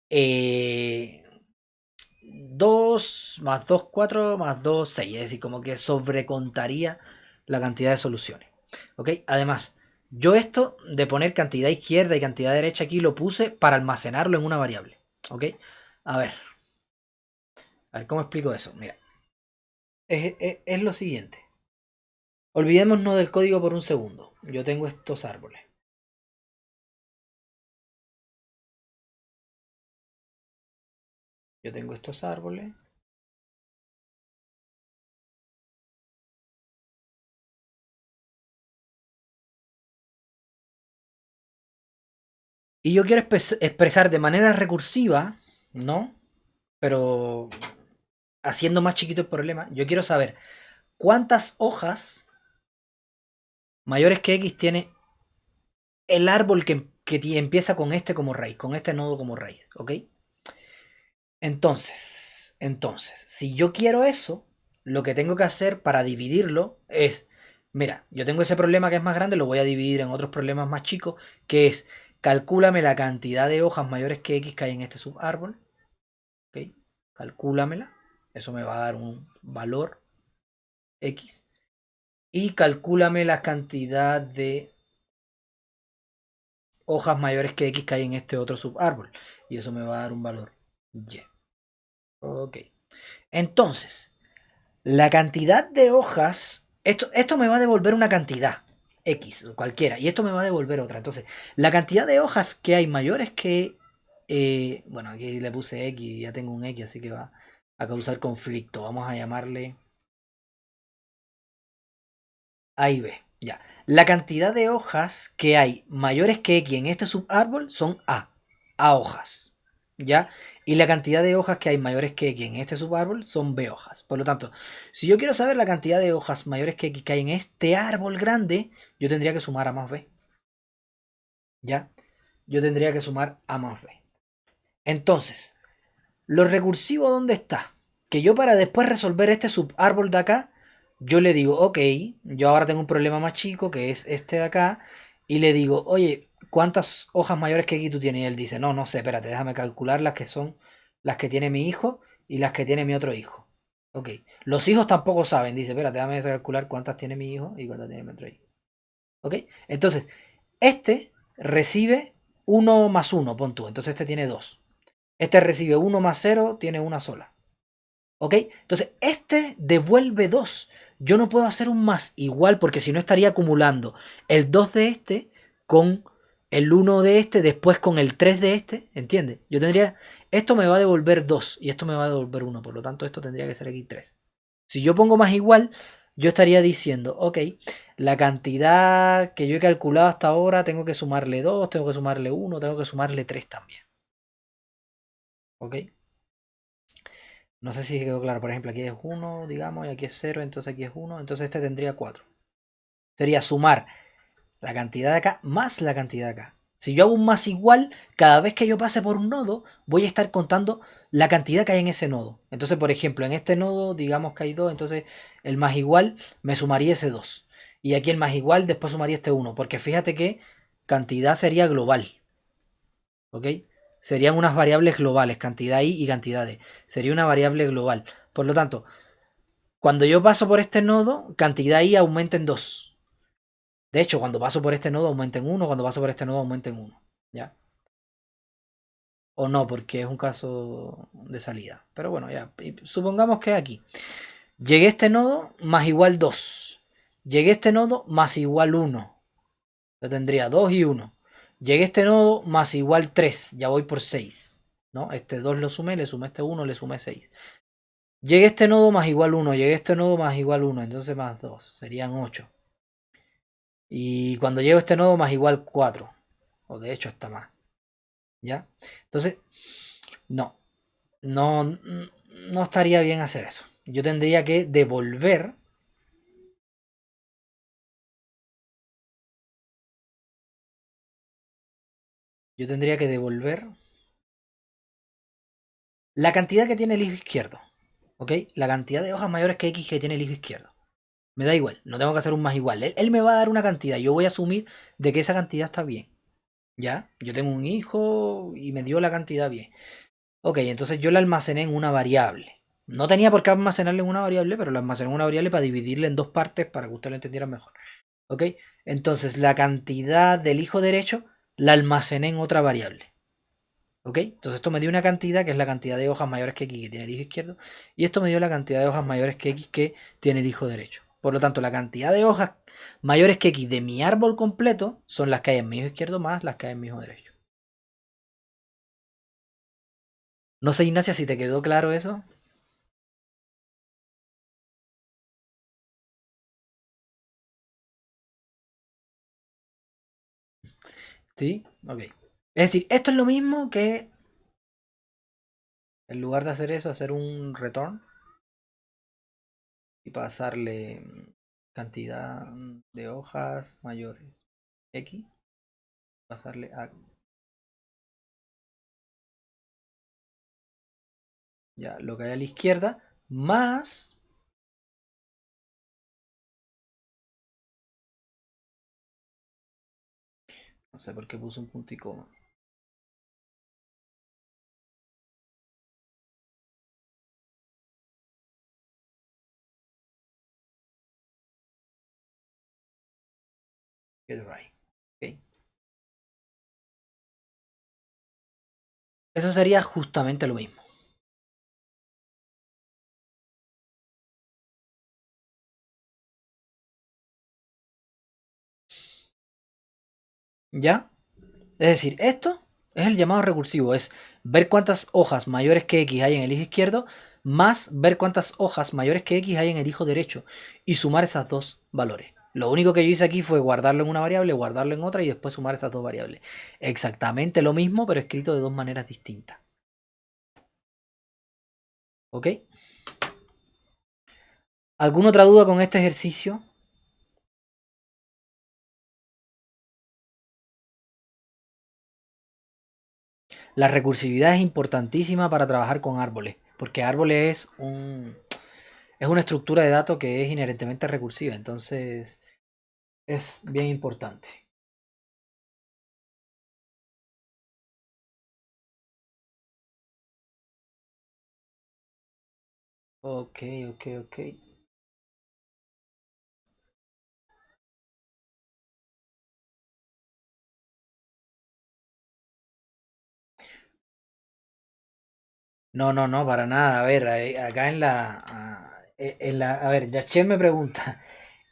2 más 2 4 más 2 6. Es decir, como que sobrecontaría la cantidad de soluciones. ¿Ok? Además, yo esto de poner cantidad izquierda y cantidad derecha aquí lo puse para almacenarlo en una variable. ¿Ok? A ver. A ver, ¿cómo explico eso? Mira. Es lo siguiente. Olvidémonos del código por un segundo. Yo tengo estos árboles. Yo tengo estos árboles. Y yo quiero expresar de manera recursiva, ¿no? Pero haciendo más chiquito el problema, yo quiero saber cuántas hojas mayores que X tiene el árbol que empieza con este como raíz, con este nodo como raíz, ¿ok? Entonces, si yo quiero eso, lo que tengo que hacer para dividirlo es, mira, yo tengo ese problema que es más grande, lo voy a dividir en otros problemas más chicos, que es, calcúlame la cantidad de hojas mayores que X que hay en este subárbol, ¿ok? Calcúlamela, eso me va a dar un valor X, y calcúlame la cantidad de hojas mayores que X que hay en este otro subárbol, y eso me va a dar un valor Y. Ok. Entonces, la cantidad de hojas, esto me va a devolver una cantidad, X, cualquiera, y esto me va a devolver otra. Entonces, la cantidad de hojas que hay mayores que... bueno, aquí le puse X y ya tengo un X, así que va a causar conflicto. Vamos a llamarle A y B. Ya. La cantidad de hojas que hay mayores que X en este subárbol son A hojas. ¿Ya? Y la cantidad de hojas que hay mayores que X en este subárbol son B hojas. Por lo tanto, si yo quiero saber la cantidad de hojas mayores que X que hay en este árbol grande, yo tendría que sumar A más B. ¿Ya? Yo tendría que sumar A más B. Entonces, lo recursivo, ¿dónde está? Que yo para después resolver este subárbol de acá, yo le digo, ok, yo ahora tengo un problema más chico, que es este de acá, y le digo, oye, ¿cuántas hojas mayores que aquí tú tienes? Y él dice, no, no sé, espérate, déjame calcular las que son las que tiene mi hijo y las que tiene mi otro hijo. Ok, los hijos tampoco saben, dice, espérate, déjame calcular cuántas tiene mi hijo y cuántas tiene mi otro hijo. Ok, entonces, este recibe uno más uno, pon tú, entonces este tiene 2. Este recibe uno más cero, tiene una sola. ¿Ok? Entonces, este devuelve 2. Yo no puedo hacer un más igual porque si no estaría acumulando el 2 de este con el uno de este, después con el 3 de este. ¿Entiendes? Yo tendría... Esto me va a devolver 2 y esto me va a devolver uno. Por lo tanto, esto tendría que ser aquí 3. Si yo pongo más igual, yo estaría diciendo, ok, la cantidad que yo he calculado hasta ahora, tengo que sumarle 2, tengo que sumarle 1, tengo que sumarle 3 también. ¿Ok? No sé si quedó claro. Por ejemplo, aquí es 1, digamos, y aquí es 0, entonces aquí es 1, entonces este tendría 4. Sería sumar la cantidad de acá más la cantidad de acá. Si yo hago un más igual, cada vez que yo pase por un nodo, voy a estar contando la cantidad que hay en ese nodo. Entonces, por ejemplo, en este nodo, digamos que hay 2, entonces el más igual me sumaría ese 2. Y aquí el más igual después sumaría este 1, porque fíjate que cantidad sería global. ¿ok? Serían unas variables globales, cantidad i y cantidad d. Sería una variable global. Por lo tanto, cuando yo paso por este nodo, cantidad i aumenta en 2. De hecho, cuando paso por este nodo aumenta en 1, cuando paso por este nodo aumenta en 1. ¿Ya? O no, porque es un caso de salida. Pero bueno, ya. Supongamos que aquí. Llegué a este nodo más igual 2. Llegué a este nodo más igual 1. Yo tendría 2 y 1. Llegué a este nodo más igual 3. Ya voy por 6. ¿No? Este 2 lo sumé, le sumé este 1, le sumé 6. Llegué a este nodo más igual 1. Llegué a este nodo más igual 1. Entonces más 2. Serían 8. Y cuando llego a este nodo más igual 4. O de hecho hasta más. ¿Ya? Entonces, no. No, no estaría bien hacer eso. Yo tendría que devolver. Yo tendría que devolver la cantidad que tiene el hijo izquierdo. ¿Ok? La cantidad de hojas mayores que X que tiene el hijo izquierdo. Me da igual, no tengo que hacer un más igual. Él me va a dar una cantidad. Yo voy a asumir de que esa cantidad está bien. ¿Ya? Yo tengo un hijo y me dio la cantidad bien. Ok, entonces yo la almacené en una variable. No tenía por qué almacenarla en una variable, pero la almacené en una variable para dividirla en dos partes para que usted lo entendiera mejor. ¿Ok? Entonces la cantidad del hijo derecho la almacené en otra variable. ¿Ok? Entonces esto me dio una cantidad que es la cantidad de hojas mayores que X que tiene el hijo izquierdo. Y esto me dio la cantidad de hojas mayores que X que tiene el hijo derecho. Por lo tanto, la cantidad de hojas mayores que X de mi árbol completo son las que hay en mi hijo izquierdo más las que hay en mi hijo derecho. No sé, Ignacia, si te quedó claro eso. ¿Sí? Ok. Es decir, esto es lo mismo que en lugar de hacer eso, hacer un return y pasarle cantidad de hojas mayores X, pasarle a ya lo que hay a la izquierda, más, no sé por qué puse un punto y coma. Get right. Okay. Eso sería justamente lo mismo. ¿Ya? Es decir, esto es el llamado recursivo, es ver cuántas hojas mayores que X hay en el hijo izquierdo, más ver cuántas hojas mayores que X hay en el hijo derecho, y sumar esas dos valores. Lo único que yo hice aquí fue guardarlo en una variable, guardarlo en otra y después sumar esas dos variables. Exactamente lo mismo, pero escrito de dos maneras distintas. ¿Ok? ¿Alguna otra duda con este ejercicio? La recursividad es importantísima para trabajar con árboles, porque árboles es una estructura de datos que es inherentemente recursiva, entonces es bien importante. Ok, ok, ok. No, no, no, para nada. A ver, acá a ver, Yachel me pregunta,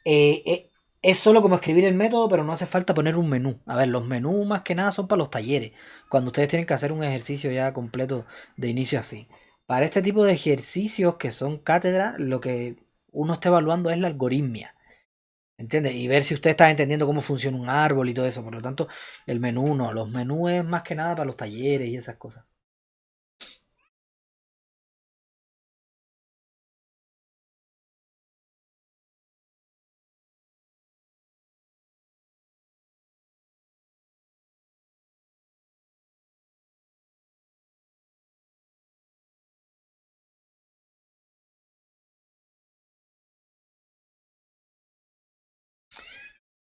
es solo como escribir el método, pero no hace falta poner un menú. A ver, los menús más que nada son para los talleres, cuando ustedes tienen que hacer un ejercicio ya completo de inicio a fin. Para este tipo de ejercicios que son cátedra, lo que uno está evaluando es la algoritmia. ¿Entiendes? Y ver si usted está entendiendo cómo funciona un árbol y todo eso. Por lo tanto, el menú no. Los menús es más que nada para los talleres y esas cosas.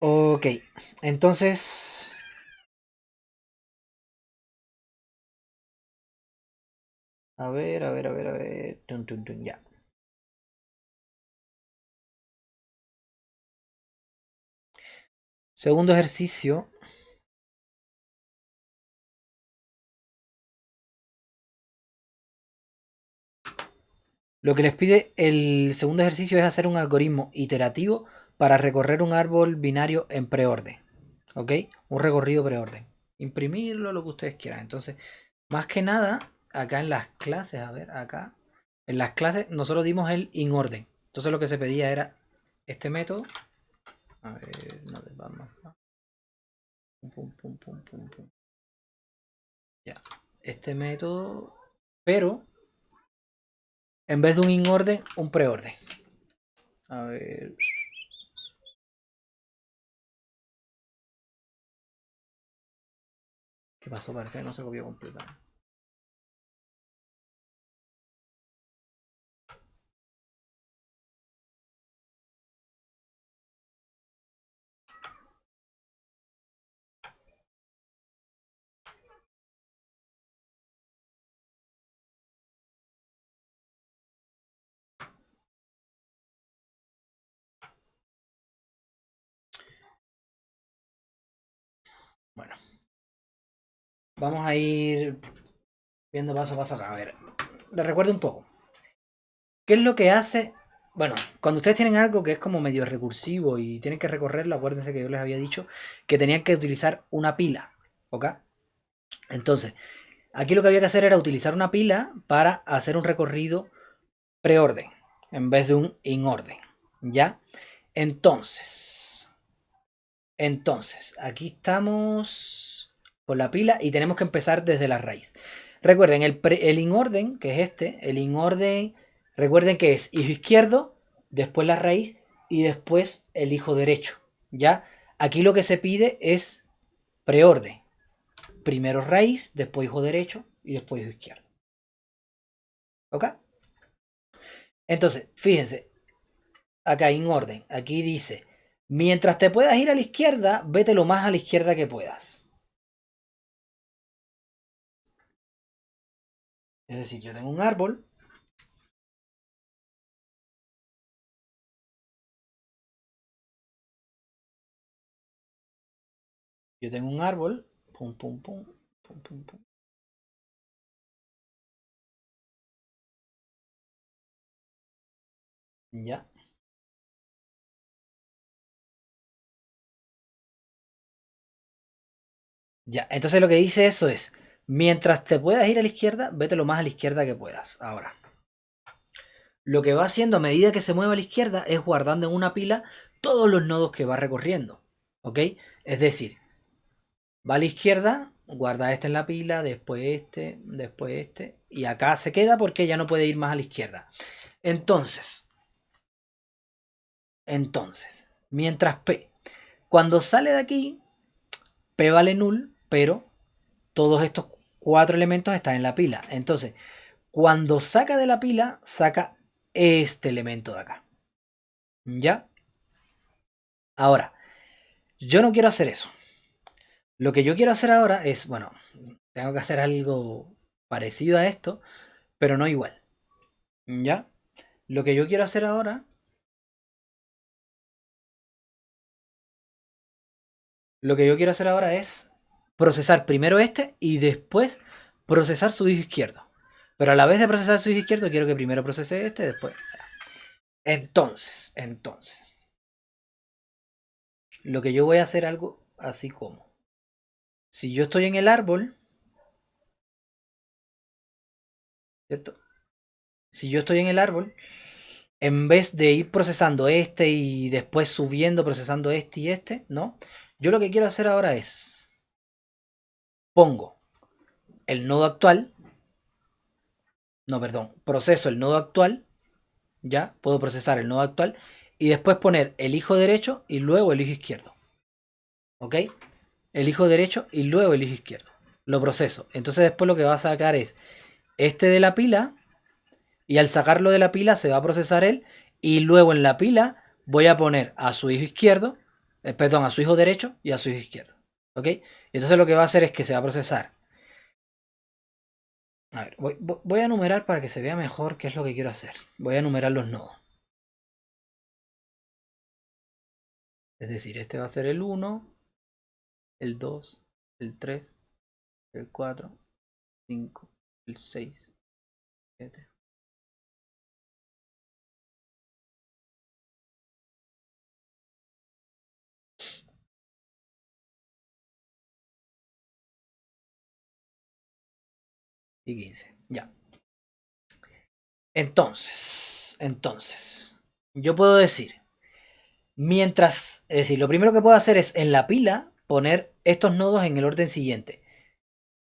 Ok, entonces A ver, a ver, a ver, a ver. Tun, tun, tun, ya. Segundo ejercicio. Lo que les pide el segundo ejercicio es hacer un algoritmo iterativo para recorrer un árbol binario en preorden. ¿Ok? Un recorrido preorden. Imprimirlo, lo que ustedes quieran. Entonces, más que nada, acá en las clases, a ver, acá. En las clases nosotros dimos el inorden. Entonces lo que se pedía era este método. A ver, no les vamos. Pum, pum, pum, pum, pum, pum. Ya. Este método. Pero, en vez de un inorden, un preorden. A ver. ¿Qué pasó? Parece que no se copió completo. Bueno. Vamos a ir viendo paso a paso acá. A ver. Les recuerdo un poco. ¿Qué es lo que hace? Bueno, cuando ustedes tienen algo que es como medio recursivo y tienen que recorrerlo, acuérdense que yo les había dicho que tenían que utilizar una pila. ¿Ok? Entonces, aquí lo que había que hacer era utilizar una pila para hacer un recorrido preorden en vez de un inorden. ¿Ya? Entonces, aquí estamos con la pila y tenemos que empezar desde la raíz. Recuerden, el inorden, que es este, el inorden, recuerden que es hijo izquierdo, después la raíz y después el hijo derecho. ¿Ya? Aquí lo que se pide es preorden. Primero raíz, después hijo derecho y después hijo izquierdo. ¿Ok? Entonces, fíjense, acá en orden, aquí dice, mientras te puedas ir a la izquierda, vete lo más a la izquierda que puedas. Es decir, yo tengo un árbol. Yo tengo un árbol. Pum, pum, pum. Pum, pum, pum. Ya. Ya. Entonces lo que dice eso es, mientras te puedas ir a la izquierda, vete lo más a la izquierda que puedas. Ahora, lo que va haciendo a medida que se mueve a la izquierda es guardando en una pila todos los nodos que va recorriendo. ¿Ok? Es decir, va a la izquierda, guarda este en la pila, después este, y acá se queda porque ya no puede ir más a la izquierda. Entonces, mientras P, cuando sale de aquí, P vale null, pero todos estos cuatro elementos están en la pila. Entonces, cuando saca de la pila, saca este elemento de acá. ¿Ya? Ahora, yo no quiero hacer eso. Lo que yo quiero hacer ahora es, bueno, tengo que hacer algo parecido a esto, pero no igual. ¿Ya? Lo que yo quiero hacer ahora, es procesar primero este y después procesar su hijo izquierdo. Pero a la vez de procesar su hijo izquierdo, quiero que primero procese este, después. Entonces, lo que yo voy a hacer algo así como, si yo estoy en el árbol, ¿cierto? Si yo estoy en el árbol, en vez de ir procesando este y después subiendo, procesando este y este, ¿no? Yo lo que quiero hacer ahora es, pongo el nodo actual, no, perdón, proceso el nodo actual, ya, puedo procesar el nodo actual y después poner el hijo derecho y luego el hijo izquierdo, ¿ok? El hijo derecho y luego el hijo izquierdo. Lo proceso. Entonces después lo que va a sacar es este de la pila y al sacarlo de la pila se va a procesar él y luego en la pila voy a poner a su hijo izquierdo, perdón, a su hijo derecho y a su hijo izquierdo. ¿Ok? Y entonces lo que va a hacer es que se va a procesar A ver, voy a enumerar para que se vea mejor qué es lo que quiero hacer. Voy a enumerar los nodos. Es decir, este va a ser el 1, el 2, el 3, el 4, 5, el 6, 7. Y 15. Ya. Entonces, yo puedo decir, mientras, es decir, lo primero que puedo hacer es en la pila poner estos nodos en el orden siguiente.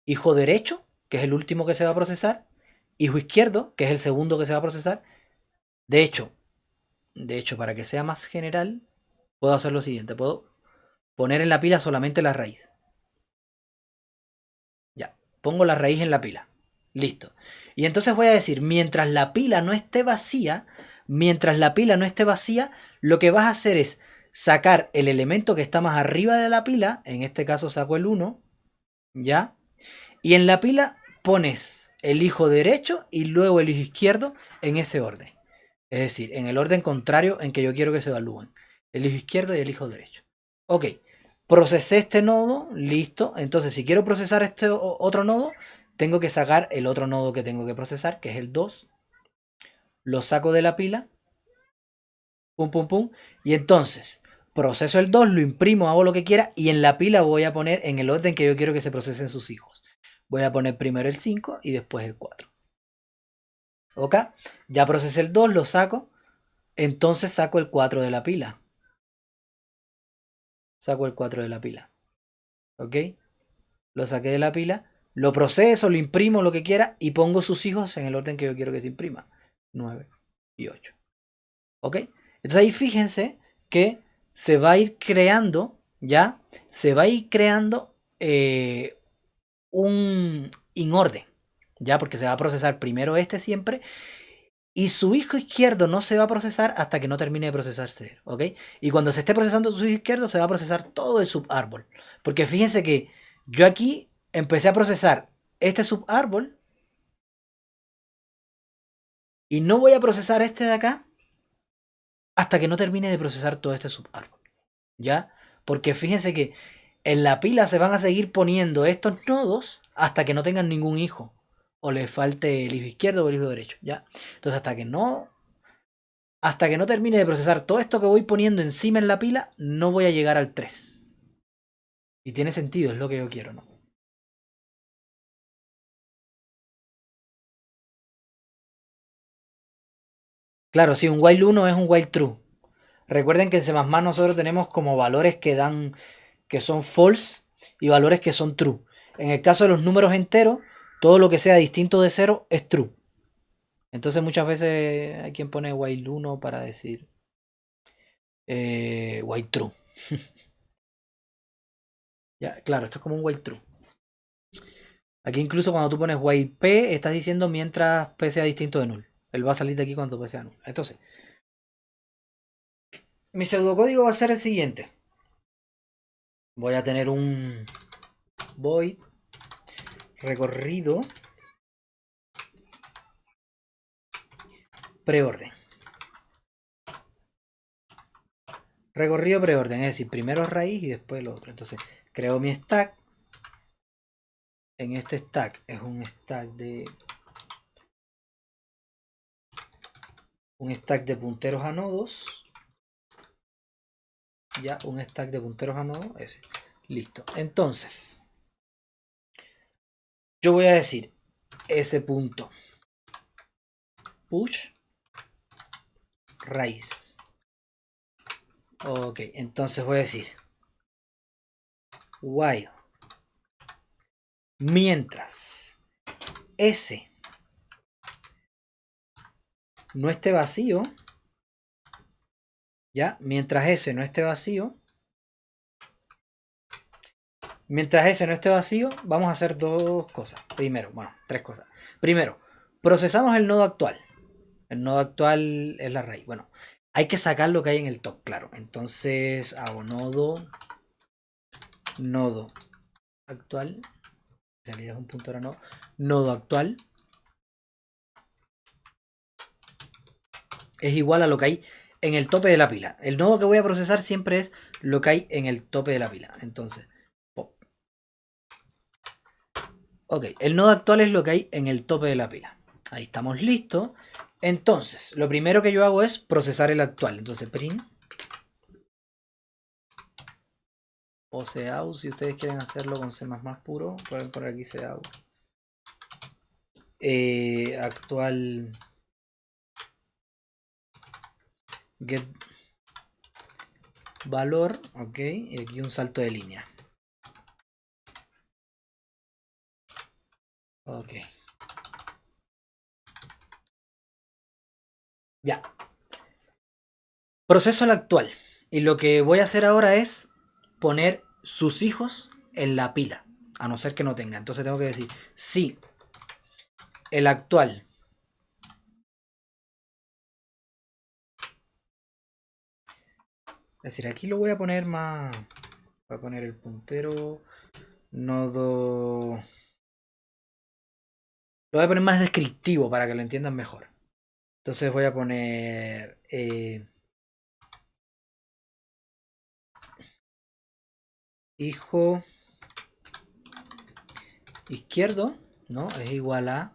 Hijo derecho, que es el último que se va a procesar. Hijo izquierdo, que es el segundo que se va a procesar. De hecho, para que sea más general, puedo hacer lo siguiente. Puedo poner en la pila solamente la raíz. Ya, pongo la raíz en la pila. Listo. Y entonces voy a decir, mientras la pila no esté vacía, lo que vas a hacer es sacar el elemento que está más arriba de la pila, en este caso saco el 1, ¿ya? Y en la pila pones el hijo derecho y luego el hijo izquierdo en ese orden. Es decir, en el orden contrario en que yo quiero que se evalúen. El hijo izquierdo y el hijo derecho. Ok, procesé este nodo, listo. Entonces, si quiero procesar este otro nodo, tengo que sacar el otro nodo que tengo que procesar, que es el 2. Lo saco de la pila. Pum, pum, pum. Y entonces, proceso el 2, lo imprimo, hago lo que quiera. Y en la pila voy a poner en el orden que yo quiero que se procesen sus hijos. Voy a poner primero el 5 y después el 4. Ok, ya procesé el 2, lo saco. Entonces saco el 4 de la pila. Saco el 4 de la pila. ¿Ok? Lo saqué de la pila, lo proceso, lo imprimo, lo que quiera, y pongo sus hijos en el orden que yo quiero que se imprima. 9 y 8. ¿Ok? Entonces ahí fíjense que se va a ir creando, ¿ya? Se va a ir creando un inorden, ¿ya? Porque se va a procesar primero este siempre. Y su hijo izquierdo no se va a procesar hasta que no termine de procesarse, ¿ok? Y cuando se esté procesando su hijo izquierdo, se va a procesar todo el subárbol. Porque fíjense que yo aquí empecé a procesar este subárbol y no voy a procesar este de acá hasta que no termine de procesar todo este subárbol, ¿ya? Porque fíjense que en la pila se van a seguir poniendo estos nodos hasta que no tengan ningún hijo. O les falte el hijo izquierdo o el hijo derecho, ¿ya? Entonces hasta que no termine de procesar todo esto que voy poniendo encima en la pila, no voy a llegar al 3. Y tiene sentido, es lo que yo quiero, ¿no? Claro, sí, un while 1 es un while true. Recuerden que en C++ nosotros tenemos como valores que dan, que son false y valores que son true. En el caso de los números enteros, todo lo que sea distinto de 0 es true. Entonces muchas veces hay quien pone while 1 para decir while true. Ya, claro, esto es como un while true. Aquí incluso cuando tú pones while p, estás diciendo mientras p sea distinto de null. Él va a salir de aquí cuando p sea null. Entonces, mi pseudocódigo va a ser el siguiente. Voy a tener un void recorrido preorden. Recorrido preorden, es decir, primero raíz y después lo otro. Entonces, creo mi stack. En este stack es un stack de punteros a nodos. Ya, un stack de punteros a nodos. Ese. Listo. Entonces, yo voy a decir ese punto push raíz. Ok, entonces voy a decir while mientras S no esté vacío, ya, mientras S no esté vacío, vamos a hacer dos cosas. Primero, bueno, tres cosas. Primero, procesamos el nodo actual. El nodo actual es la raíz. Bueno, hay que sacar lo que hay en el top, claro. Entonces hago nodo actual. En realidad es un punto de nodo. Nodo actual es igual a lo que hay en el tope de la pila. El nodo que voy a procesar siempre es lo que hay en el tope de la pila. Entonces, pop. Ok, el nodo actual es lo que hay en el tope de la pila. Ahí estamos listos. Entonces, lo primero que yo hago es procesar el actual. Entonces, print o cout, si ustedes quieren hacerlo con C++ puro, pueden poner aquí cout. Actual get valor, ok, y aquí un salto de línea. Ok. Ya. Proceso el actual. Y lo que voy a hacer ahora es poner sus hijos en la pila. A no ser que no tenga. Entonces tengo que decir, si el actual es decir, aquí lo voy a poner más. Voy a poner el puntero. Nodo. Lo voy a poner más descriptivo para que lo entiendan mejor. Entonces voy a poner. Hijo izquierdo, ¿no? Es igual a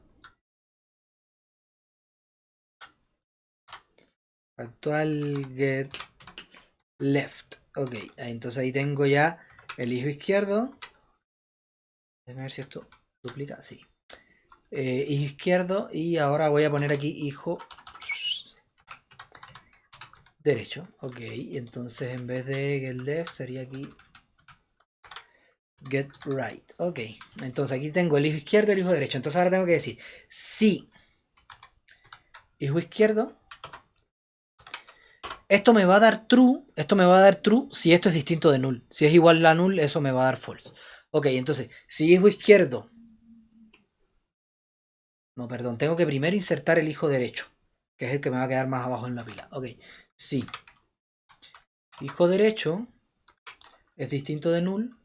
actual get left. Ok, entonces ahí tengo ya el hijo izquierdo. Déjame ver si esto duplica. Sí. Hijo izquierdo. Y ahora voy a poner aquí hijo derecho. Ok, entonces en vez de get left sería aquí get right. Ok, entonces aquí tengo el hijo izquierdo y el hijo derecho. Entonces ahora tengo que decir si hijo izquierdo. Esto me va a dar true. Esto me va a dar true si esto es distinto de null. Si es igual a null, eso me va a dar false. Ok, entonces, si hijo izquierdo. No, perdón, tengo que primero insertar el hijo derecho, que es el que me va a quedar más abajo en la pila. Ok, si hijo derecho es distinto de null,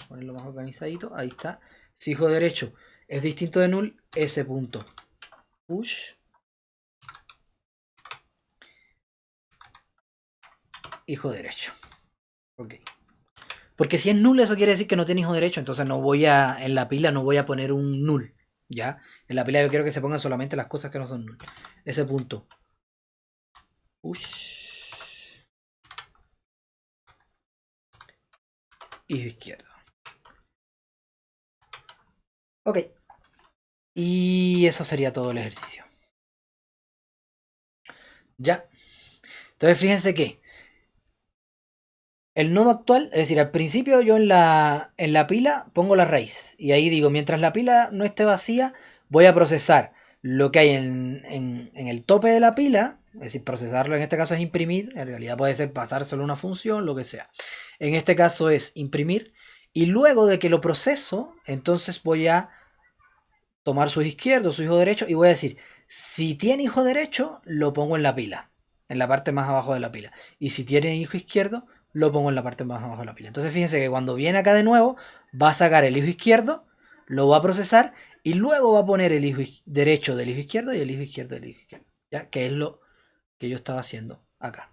ponerlo más organizadito, ahí está. Si hijo derecho es distinto de null, ese punto push hijo derecho. Ok. Porque si es null, eso quiere decir que no tiene hijo derecho, entonces no voy a, en la pila no voy a poner un null, ¿ya? En la pila yo quiero que se pongan solamente las cosas que no son null. Ese punto. Push. Hijo izquierdo. Ok. Y eso sería todo el ejercicio. Ya. Entonces fíjense que el nodo actual, es decir, al principio yo en la pila pongo la raíz. Y ahí digo, mientras la pila no esté vacía, voy a procesar lo que hay en el tope de la pila. Es decir, procesarlo en este caso es imprimir. En realidad puede ser pasárselo a una función, lo que sea. En este caso es imprimir. Y luego de que lo proceso, entonces voy a tomar su izquierdo, su hijo derecho. Y voy a decir, si tiene hijo derecho, lo pongo en la pila. En la parte más abajo de la pila. Y si tiene hijo izquierdo, lo pongo en la parte más abajo de la pila. Entonces fíjense que cuando viene acá de nuevo, va a sacar el hijo izquierdo, lo va a procesar y luego va a poner el hijo derecho del hijo izquierdo y el hijo izquierdo del hijo izquierdo. ¿Ya? Que es lo que yo estaba haciendo acá.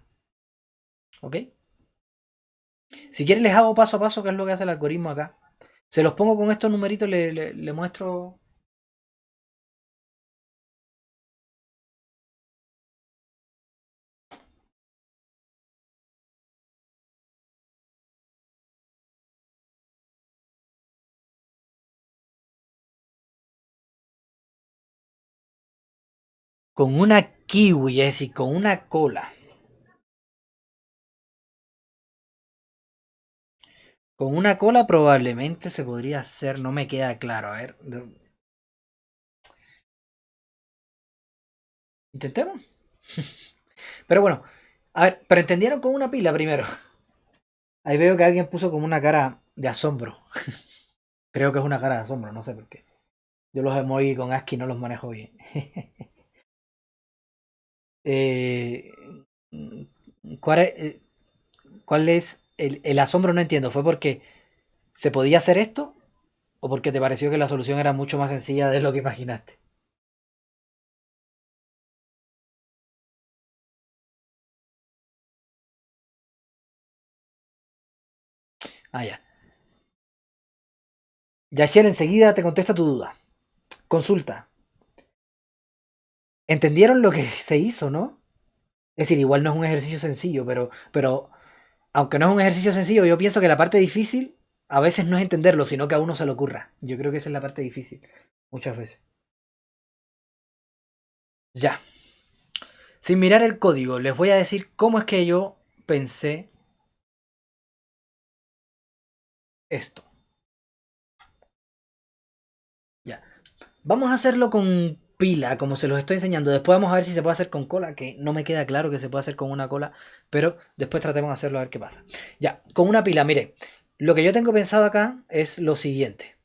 ¿Ok? Si quieren les hago paso a paso qué es lo que hace el algoritmo acá. Se los pongo con estos numeritos, le muestro. Con una kiwi, es decir, con una cola. Con una cola probablemente se podría hacer, no me queda claro. A ver, intentemos. Pero bueno, a ver, pero entendieron con una pila primero. Ahí veo que alguien puso como una cara de asombro. Creo que es una cara de asombro, no sé por qué. Yo los emoji con ASCII no los manejo bien. Eh, ¿cuál es el asombro? No entiendo. ¿Fue porque se podía hacer esto? ¿O porque te pareció que la solución era mucho más sencilla de lo que imaginaste? Ah, ya. Yachel, enseguida te contesto tu duda. Consulta. ¿Entendieron lo que se hizo, no? Es decir, igual no es un ejercicio sencillo, pero aunque no es un ejercicio sencillo, yo pienso que la parte difícil a veces no es entenderlo, sino que a uno se le ocurra. Yo creo que esa es la parte difícil, muchas veces. Ya. Sin mirar el código, les voy a decir cómo es que yo pensé esto. Ya. Vamos a hacerlo con pila, como se los estoy enseñando. Después vamos a ver si se puede hacer con cola, que no me queda claro que se puede hacer con una cola, pero después tratemos de hacerlo a ver qué pasa. Ya, con una pila, mire, lo que yo tengo pensado acá es lo siguiente.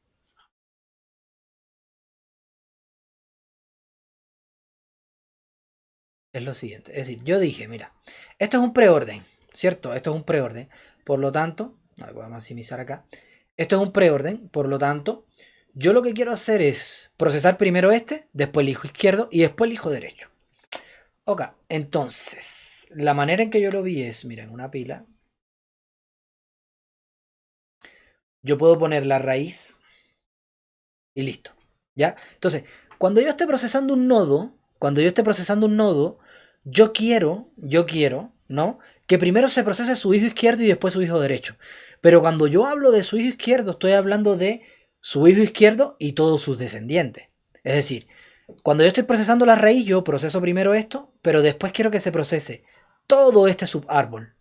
Es lo siguiente. Es decir, yo dije, mira, esto es un preorden, ¿cierto? Esto es un preorden. Por lo tanto, a ver, voy a maximizar acá. Esto es un preorden, por lo tanto, yo lo que quiero hacer es procesar primero este, después el hijo izquierdo y después el hijo derecho. Ok, entonces, la manera en que yo lo vi es, mira, en una pila, yo puedo poner la raíz y listo. ¿Ya? Entonces, cuando yo esté procesando un nodo, yo quiero, ¿no? Que primero se procese su hijo izquierdo y después su hijo derecho. Pero cuando yo hablo de su hijo izquierdo, estoy hablando de su hijo izquierdo y todos sus descendientes. Es decir, cuando yo estoy procesando la raíz, yo proceso primero esto, pero después quiero que se procese todo este subárbol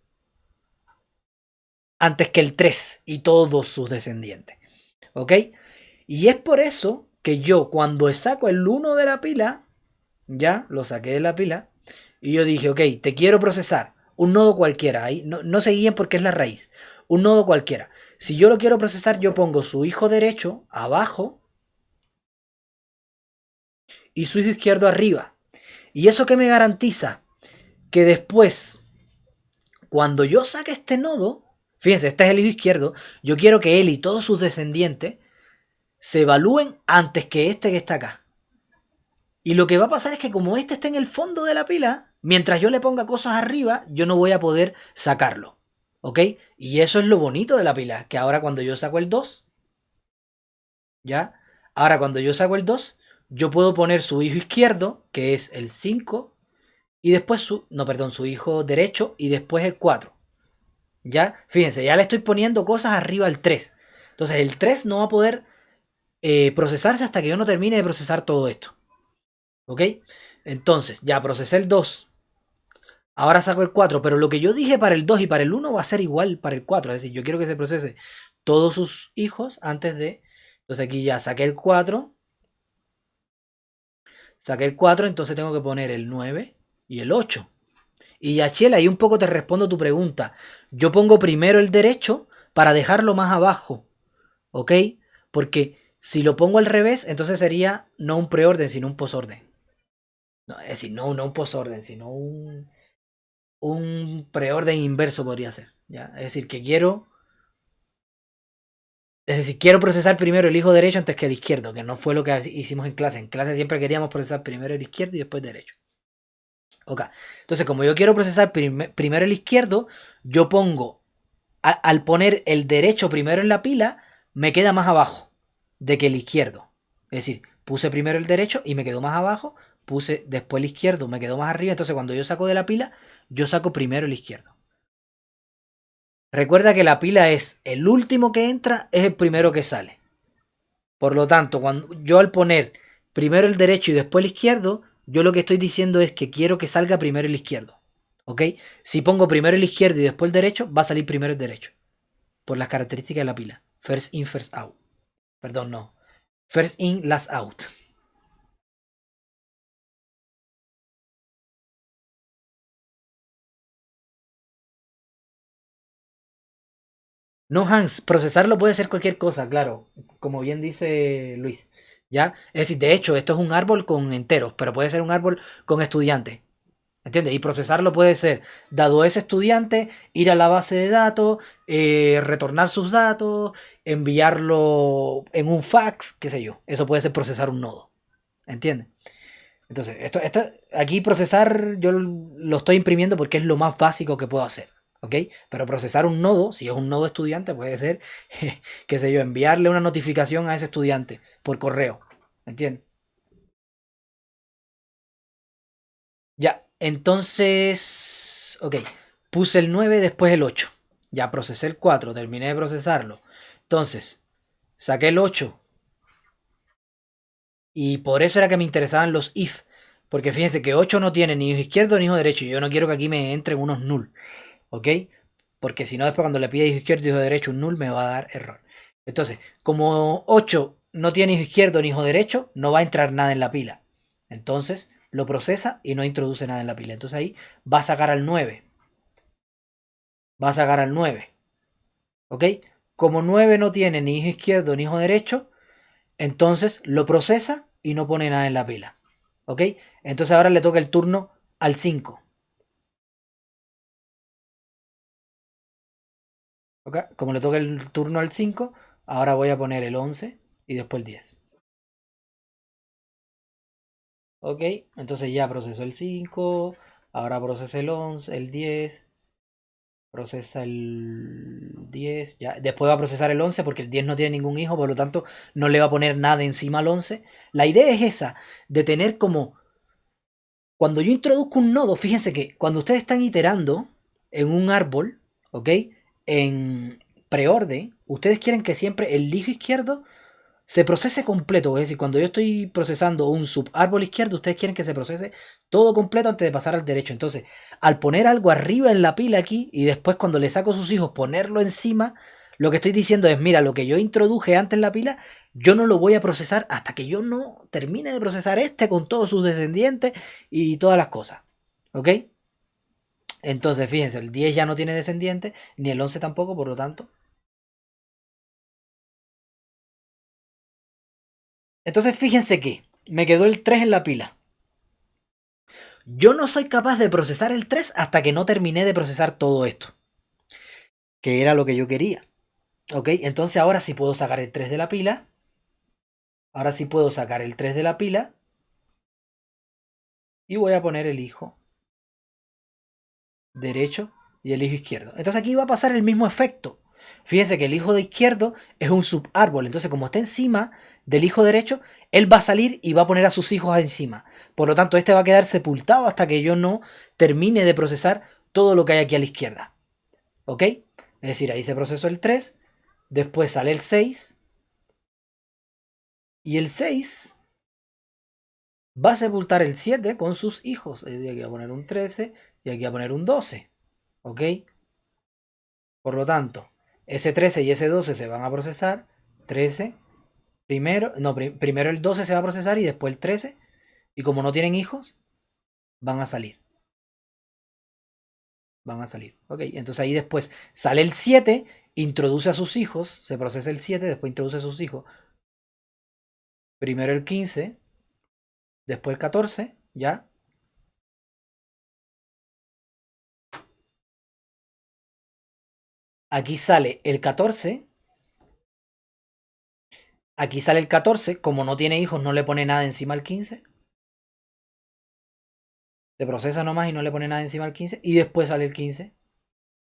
antes que el 3 y todos sus descendientes. ¿Ok? Y es por eso que yo cuando saco el 1 de la pila, ya lo saqué de la pila, y yo dije, ok, te quiero procesar un nodo cualquiera, ahí no se guíen porque es la raíz, un nodo cualquiera. Si yo lo quiero procesar, yo pongo su hijo derecho abajo y su hijo izquierdo arriba. ¿Y eso qué me garantiza? Que después, cuando yo saque este nodo, fíjense, este es el hijo izquierdo, yo quiero que él y todos sus descendientes se evalúen antes que este que está acá. Y lo que va a pasar es que como este está en el fondo de la pila, mientras yo le ponga cosas arriba, yo no voy a poder sacarlo. ¿Ok? Y eso es lo bonito de la pila, que ahora cuando yo saco el 2, ¿ya? Ahora cuando yo saco el 2, yo puedo poner su hijo izquierdo, que es el 5, y después su hijo derecho, y después el 4. ¿Ya? Fíjense, ya le estoy poniendo cosas arriba al 3. Entonces el 3 no va a poder procesarse hasta que yo no termine de procesar todo esto. ¿Ok? Entonces, ya procesé el 2. Ahora saco el 4, pero lo que yo dije para el 2 y para el 1 va a ser igual para el 4. Es decir, yo quiero que se procese todos sus hijos antes de... Entonces aquí ya saqué el 4. Saqué el 4, entonces tengo que poner el 9 y el 8. Y ya, Chela, ahí un poco te respondo tu pregunta. Yo pongo primero el derecho para dejarlo más abajo. ¿Ok? Porque si lo pongo al revés, entonces sería no un preorden, sino un posorden. No, es decir, no un posorden, sino un preorden inverso podría ser. ¿Ya? Es decir, que quiero procesar primero el hijo derecho antes que el izquierdo, que no fue lo que hicimos en clase. En clase siempre queríamos procesar primero el izquierdo y después el derecho. Ok. Entonces, como yo quiero procesar primero el izquierdo, yo pongo, al poner el derecho primero en la pila, me queda más abajo de que el izquierdo. Es decir, puse primero el derecho y me quedó más abajo, puse después el izquierdo, me quedó más arriba. Entonces, cuando yo saco de la pila, yo saco primero el izquierdo. Recuerda que la pila es el último que entra, es el primero que sale. Por lo tanto, cuando yo al poner primero el derecho y después el izquierdo, yo lo que estoy diciendo es que quiero que salga primero el izquierdo. ¿Ok? Si pongo primero el izquierdo y después el derecho, va a salir primero el derecho. Por las características de la pila. First in, first out. Perdón, no. First in, last out. No, Hans, procesarlo puede ser cualquier cosa, claro. Como bien dice Luis. ¿Ya? Es decir, de hecho, esto es un árbol con enteros, pero puede ser un árbol con estudiantes. ¿Entiendes? Y procesarlo puede ser, dado ese estudiante, ir a la base de datos, retornar sus datos, enviarlo en un fax, qué sé yo. Eso puede ser procesar un nodo. ¿Entiendes? Entonces, aquí procesar yo lo estoy imprimiendo porque es lo más básico que puedo hacer. ¿Ok? Pero procesar un nodo, si es un nodo estudiante, puede ser, qué sé yo, enviarle una notificación a ese estudiante por correo. ¿Entiendes? Ya, entonces, ok, puse el 9 después el 8. Ya procesé el 4, terminé de procesarlo. Entonces, saqué el 8 y por eso era que me interesaban los if. Porque fíjense que 8 no tiene ni hijo izquierdo ni hijo derecho. Y yo no quiero que aquí me entren unos null. ¿Ok? Porque si no, después cuando le pide hijo izquierdo y hijo derecho un null me va a dar error. Entonces, como 8 no tiene hijo izquierdo ni hijo derecho, no va a entrar nada en la pila. Entonces, lo procesa y no introduce nada en la pila. Entonces ahí va a sacar al 9. Va a sacar al 9. ¿Ok? Como 9 no tiene ni hijo izquierdo ni hijo derecho, entonces lo procesa y no pone nada en la pila. ¿Ok? Entonces ahora le toca el turno al 5. ¿Ok? Como le toca el turno al 5, ahora voy a poner el 11 y después el 10. ¿Ok? Entonces ya procesó el 5, ahora procesa el 11, el 10, procesa el 10, ya. Después va a procesar el 11 porque el 10 no tiene ningún hijo, por lo tanto no le va a poner nada encima al 11. La idea es esa, de tener como... Cuando yo introduzco un nodo, fíjense que cuando ustedes están iterando en un árbol, ¿ok? En preorden, ustedes quieren que siempre el hijo izquierdo se procese completo. Es decir, cuando yo estoy procesando un subárbol izquierdo, ustedes quieren que se procese todo completo antes de pasar al derecho. Entonces, al poner algo arriba en la pila aquí y después cuando le saco a sus hijos ponerlo encima, lo que estoy diciendo es, mira, lo que yo introduje antes en la pila, yo no lo voy a procesar hasta que yo no termine de procesar este con todos sus descendientes y todas las cosas. ¿Ok? Entonces, fíjense, el 10 ya no tiene descendientes, ni el 11 tampoco, por lo tanto. Entonces, fíjense que me quedó el 3 en la pila. Yo no soy capaz de procesar el 3 hasta que no terminé de procesar todo esto, que era lo que yo quería. ¿Ok? Entonces ahora sí puedo sacar el 3 de la pila. Ahora sí puedo sacar el 3 de la pila. Y voy a poner el hijo derecho y el hijo izquierdo. Entonces aquí va a pasar el mismo efecto. Fíjense que el hijo de izquierdo es un subárbol. Entonces como está encima del hijo derecho, él va a salir y va a poner a sus hijos encima. Por lo tanto, este va a quedar sepultado hasta que yo no termine de procesar todo lo que hay aquí a la izquierda. ¿Ok? Es decir, ahí se procesó el 3, después sale el 6, y el 6 va a sepultar el 7 con sus hijos. Aquí voy a poner un 13 y aquí voy a poner un 12. ¿Ok? Por lo tanto, ese 13 y ese 12 se van a procesar. 13, primero, no, primero el 12 se va a procesar y después el 13. Y como no tienen hijos, van a salir. Van a salir. ¿Ok? Entonces ahí después sale el 7, introduce a sus hijos, se procesa el 7, después introduce a sus hijos. Primero el 15, después el 14, ¿ya? Aquí sale el 14. Aquí sale el 14. Como no tiene hijos, no le pone nada encima al 15. Se procesa nomás y no le pone nada encima al 15. Y después sale el 15.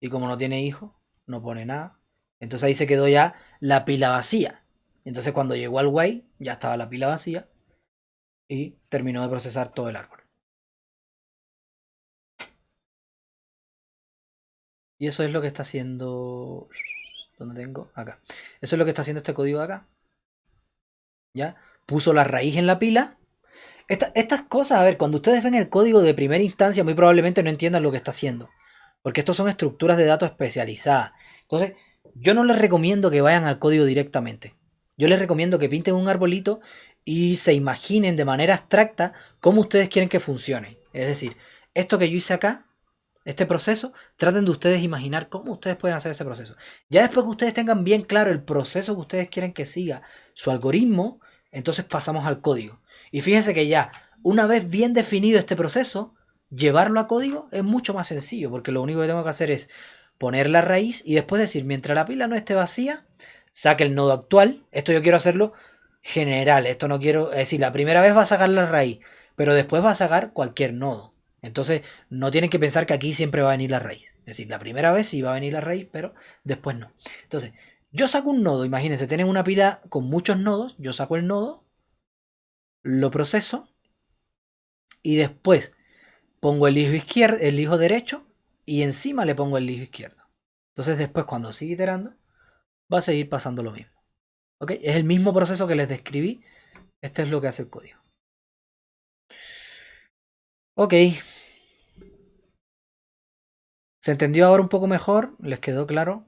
Y como no tiene hijos, no pone nada. Entonces ahí se quedó ya la pila vacía. Entonces cuando llegó al while, ya estaba la pila vacía. Y terminó de procesar todo el árbol. Y eso es lo que está haciendo... ¿Dónde tengo? Acá. Eso es lo que está haciendo este código de acá. ¿Ya? Puso la raíz en la pila. Estas cosas, a ver, cuando ustedes ven el código de primera instancia, muy probablemente no entiendan lo que está haciendo. Porque estos son estructuras de datos especializadas. Entonces, yo no les recomiendo que vayan al código directamente. Yo les recomiendo que pinten un arbolito y se imaginen de manera abstracta cómo ustedes quieren que funcione. Es decir, esto que yo hice acá, este proceso, traten de ustedes imaginar cómo ustedes pueden hacer ese proceso. Ya después que ustedes tengan bien claro el proceso que ustedes quieren que siga su algoritmo, entonces pasamos al código. Y fíjense que ya, una vez bien definido este proceso, llevarlo a código es mucho más sencillo, porque lo único que tengo que hacer es poner la raíz y después decir, mientras la pila no esté vacía, saque el nodo actual. Esto yo quiero hacerlo general, esto no quiero, es decir, la primera vez va a sacar la raíz, pero después va a sacar cualquier nodo. Entonces no tienen que pensar que aquí siempre va a venir la raíz. Es decir, la primera vez sí va a venir la raíz, pero después no. Entonces, yo saco un nodo, imagínense, tienen una pila con muchos nodos, yo saco el nodo, lo proceso y después pongo el hijo izquierdo, el hijo derecho y encima le pongo el hijo izquierdo. Entonces después cuando siga iterando va a seguir pasando lo mismo. ¿Ok? Es el mismo proceso que les describí. Este es lo que hace el código. Ok. ¿Se entendió ahora un poco mejor? ¿Les quedó claro?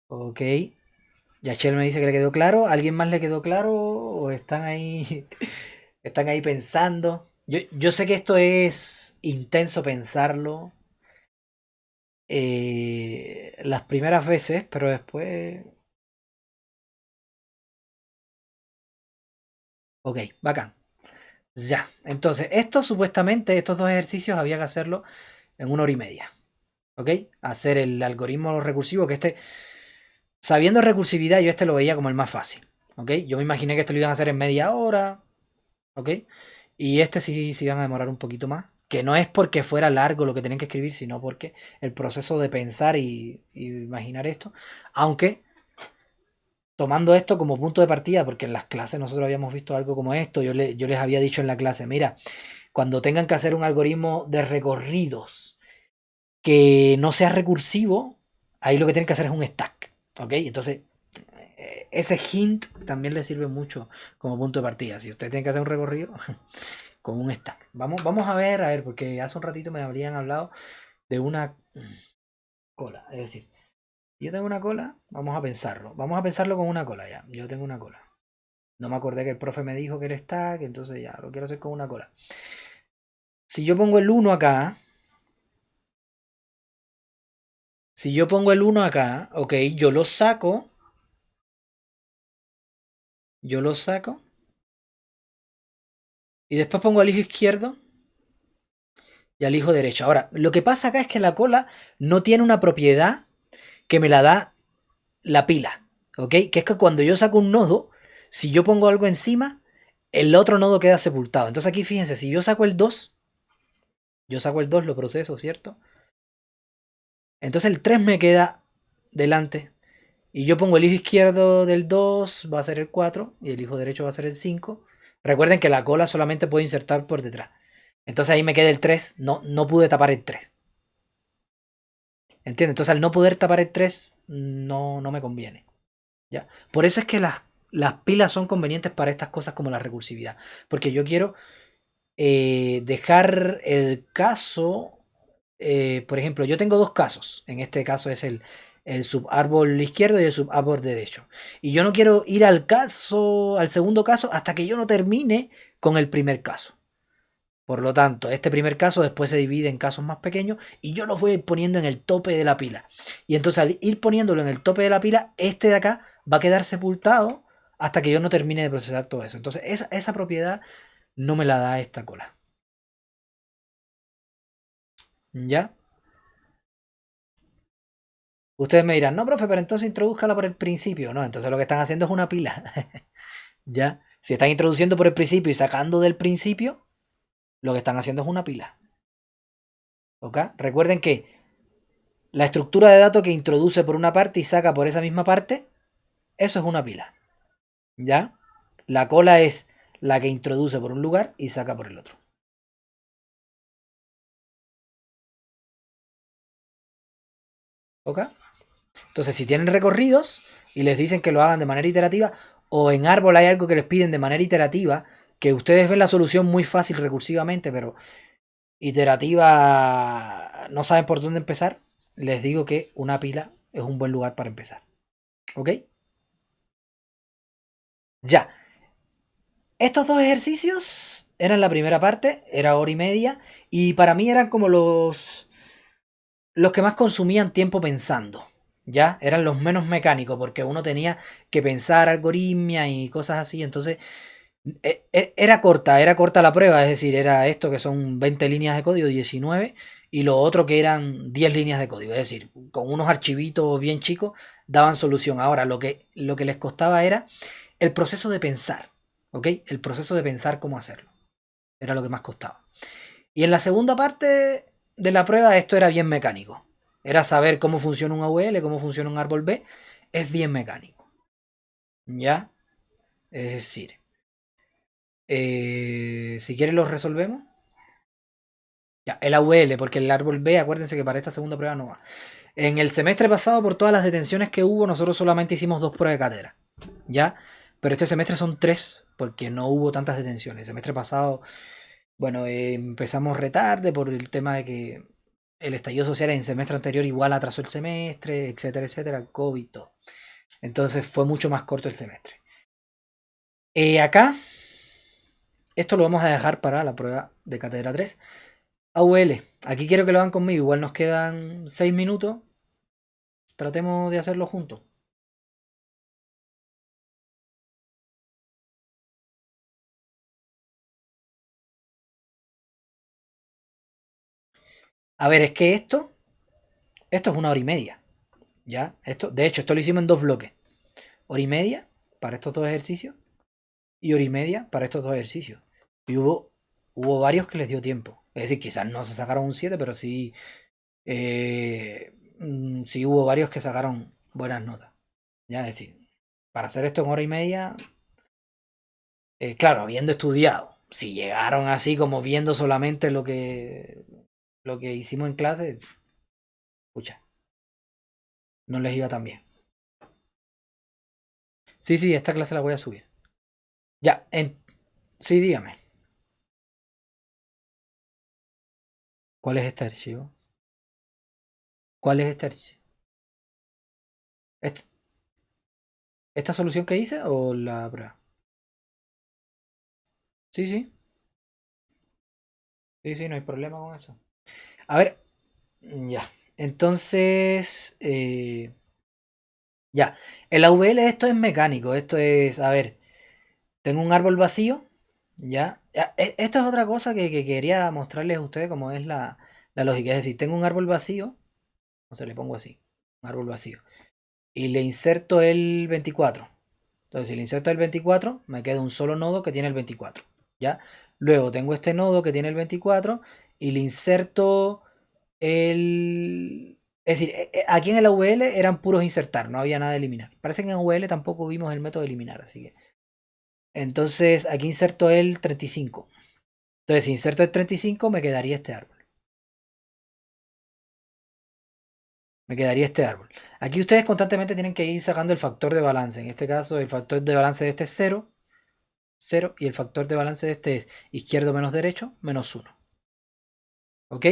Ok. Yachel me dice que le quedó claro. ¿Alguien más le quedó claro? ¿O están ahí, están ahí pensando? Yo sé que esto es intenso pensarlo las primeras veces, pero después... Ok, bacán. Ya, entonces, esto supuestamente, estos dos ejercicios había que hacerlo en 1 hora y media. ¿Ok? Hacer el algoritmo recursivo, que este, sabiendo recursividad, yo este lo veía como el más fácil. ¿Ok? Yo me imaginé que esto lo iban a hacer en media hora. ¿Ok? Y este sí, sí iban a demorar un poquito más. Que no es porque fuera largo lo que tienen que escribir, sino porque el proceso de pensar y imaginar esto. Aunque tomando esto como punto de partida, porque en las clases nosotros habíamos visto algo como esto, yo les había dicho en la clase, mira, cuando tengan que hacer un algoritmo de recorridos que no sea recursivo, ahí lo que tienen que hacer es un stack. ¿Ok? Entonces, ese hint también le sirve mucho como punto de partida. Si ustedes tienen que hacer un recorrido con un stack. Vamos a ver, porque hace un ratito me habrían hablado de una cola. Es decir, yo tengo una cola, vamos a pensarlo. Vamos a pensarlo con una cola ya. Yo tengo una cola. No me acordé que el profe me dijo que era stack, entonces ya, lo quiero hacer con una cola. Si yo pongo el 1 acá, si yo pongo el 1 acá, ok, yo lo saco, y después pongo al hijo izquierdo y al hijo derecho. Ahora, lo que pasa acá es que la cola no tiene una propiedad que me la da la pila, ok, que es que cuando yo saco un nodo, si yo pongo algo encima, el otro nodo queda sepultado. Entonces aquí fíjense, si yo saco el 2, yo saco el 2, lo proceso, ¿cierto? Entonces el 3 me queda delante. Y yo pongo el hijo izquierdo del 2, va a ser el 4, y el hijo derecho va a ser el 5. Recuerden que la cola solamente puede insertar por detrás. Entonces ahí me queda el 3, no pude tapar el 3. ¿Entiendes? Entonces al no poder tapar el 3, no me conviene. ¿Ya? Por eso es que las pilas son convenientes para estas cosas como la recursividad. Porque yo quiero dejar el caso, por ejemplo, yo tengo dos casos. En este caso es el subárbol izquierdo y el subárbol derecho. Y yo no quiero ir al segundo caso, hasta que yo no termine con el primer caso. Por lo tanto, este primer caso después se divide en casos más pequeños y yo los voy a ir poniendo en el tope de la pila. Y entonces al ir poniéndolo en el tope de la pila, este de acá va a quedar sepultado hasta que yo no termine de procesar todo eso. Entonces esa propiedad no me la da esta cola. ¿Ya? Ustedes me dirán, no, profe, pero entonces introduzcala por el principio. No, entonces lo que están haciendo es una pila. ¿Ya? Si están introduciendo por el principio y sacando del principio, lo que están haciendo es una pila. ¿Ok? Recuerden que la estructura de datos que introduce por una parte y saca por esa misma parte, eso es una pila. ¿Ya? La cola es la que introduce por un lugar y saca por el otro. ¿Ok? Entonces, si tienen recorridos y les dicen que lo hagan de manera iterativa, o en árbol hay algo que les piden de manera iterativa, que ustedes ven la solución muy fácil recursivamente, pero iterativa no saben por dónde empezar, les digo que una pila es un buen lugar para empezar. ¿Ok? Ya. Estos dos ejercicios eran la primera parte, era 1 hora y media, y para mí eran como los que más consumían tiempo pensando. Ya, eran los menos mecánicos porque uno tenía que pensar algoritmia y cosas así, entonces era corta la prueba, es decir, era esto que son 20 líneas de código, 19, y lo otro que eran 10 líneas de código, es decir, con unos archivitos bien chicos daban solución. Ahora, lo que les costaba era el proceso de pensar, ¿ok? El proceso de pensar cómo hacerlo, era lo que más costaba. Y en la segunda parte de la prueba esto era bien mecánico, era saber cómo funciona un AVL, cómo funciona un árbol B, es bien mecánico, ¿ya? Es decir, si quieren los resolvemos. Ya, el AVL, porque el árbol B, acuérdense que para esta segunda prueba no va. En el semestre pasado, por todas las detenciones que hubo, nosotros solamente hicimos 2 pruebas de cátedra. ¿Ya? Pero este semestre son 3, porque no hubo tantas detenciones. El semestre pasado, bueno, empezamos retarde por el tema de que el estallido social en el semestre anterior igual atrasó el semestre, etcétera, etcétera, COVID, todo. Entonces fue mucho más corto el semestre. Acá, esto lo vamos a dejar para la prueba de cátedra 3. AUL. Aquí quiero que lo hagan conmigo. Igual nos quedan 6 minutos. Tratemos de hacerlo juntos. A ver, es que esto es 1 hora y media. ¿Ya? De hecho, esto lo hicimos en 2 bloques. 1 hora y media para estos 2 ejercicios. Y 1 hora y media para estos 2 ejercicios. Y hubo varios que les dio tiempo. Es decir, quizás no se sacaron un 7, pero sí, sí hubo varios que sacaron buenas notas. Ya, es decir, para hacer esto en 1 hora y media, claro, habiendo estudiado. Si llegaron así como viendo solamente lo que hicimos en clase, escucha, no les iba tan bien. Sí, sí, esta clase la voy a subir. Ya, sí, dígame. ¿Cuál es este archivo? ¿Cuál es este archivo? ¿Esta, esta solución que hice o la prueba? Sí, sí, sí, sí, no hay problema con eso. A ver, ya. Entonces, ya. El AVL esto es mecánico. Esto es, a ver, tengo un árbol vacío. Ya. Esto es otra cosa que quería mostrarles a ustedes cómo es la lógica. Es decir, tengo un árbol vacío. O sea, le pongo así. Un árbol vacío. Y le inserto el 24. Entonces, si le inserto el 24, me queda un solo nodo que tiene el 24. ¿Ya? Luego tengo este nodo que tiene el 24 y le inserto el... Es decir, aquí en el AVL eran puros insertar, no había nada de eliminar. Parece que en AVL tampoco vimos el método de eliminar, así que... Entonces, aquí inserto el 35. Entonces, si inserto el 35, me quedaría este árbol. Me quedaría este árbol. Aquí ustedes constantemente tienen que ir sacando el factor de balance. En este caso, el factor de balance de este es 0, 0, y el factor de balance de este es izquierdo menos derecho, menos 1. ¿Ok?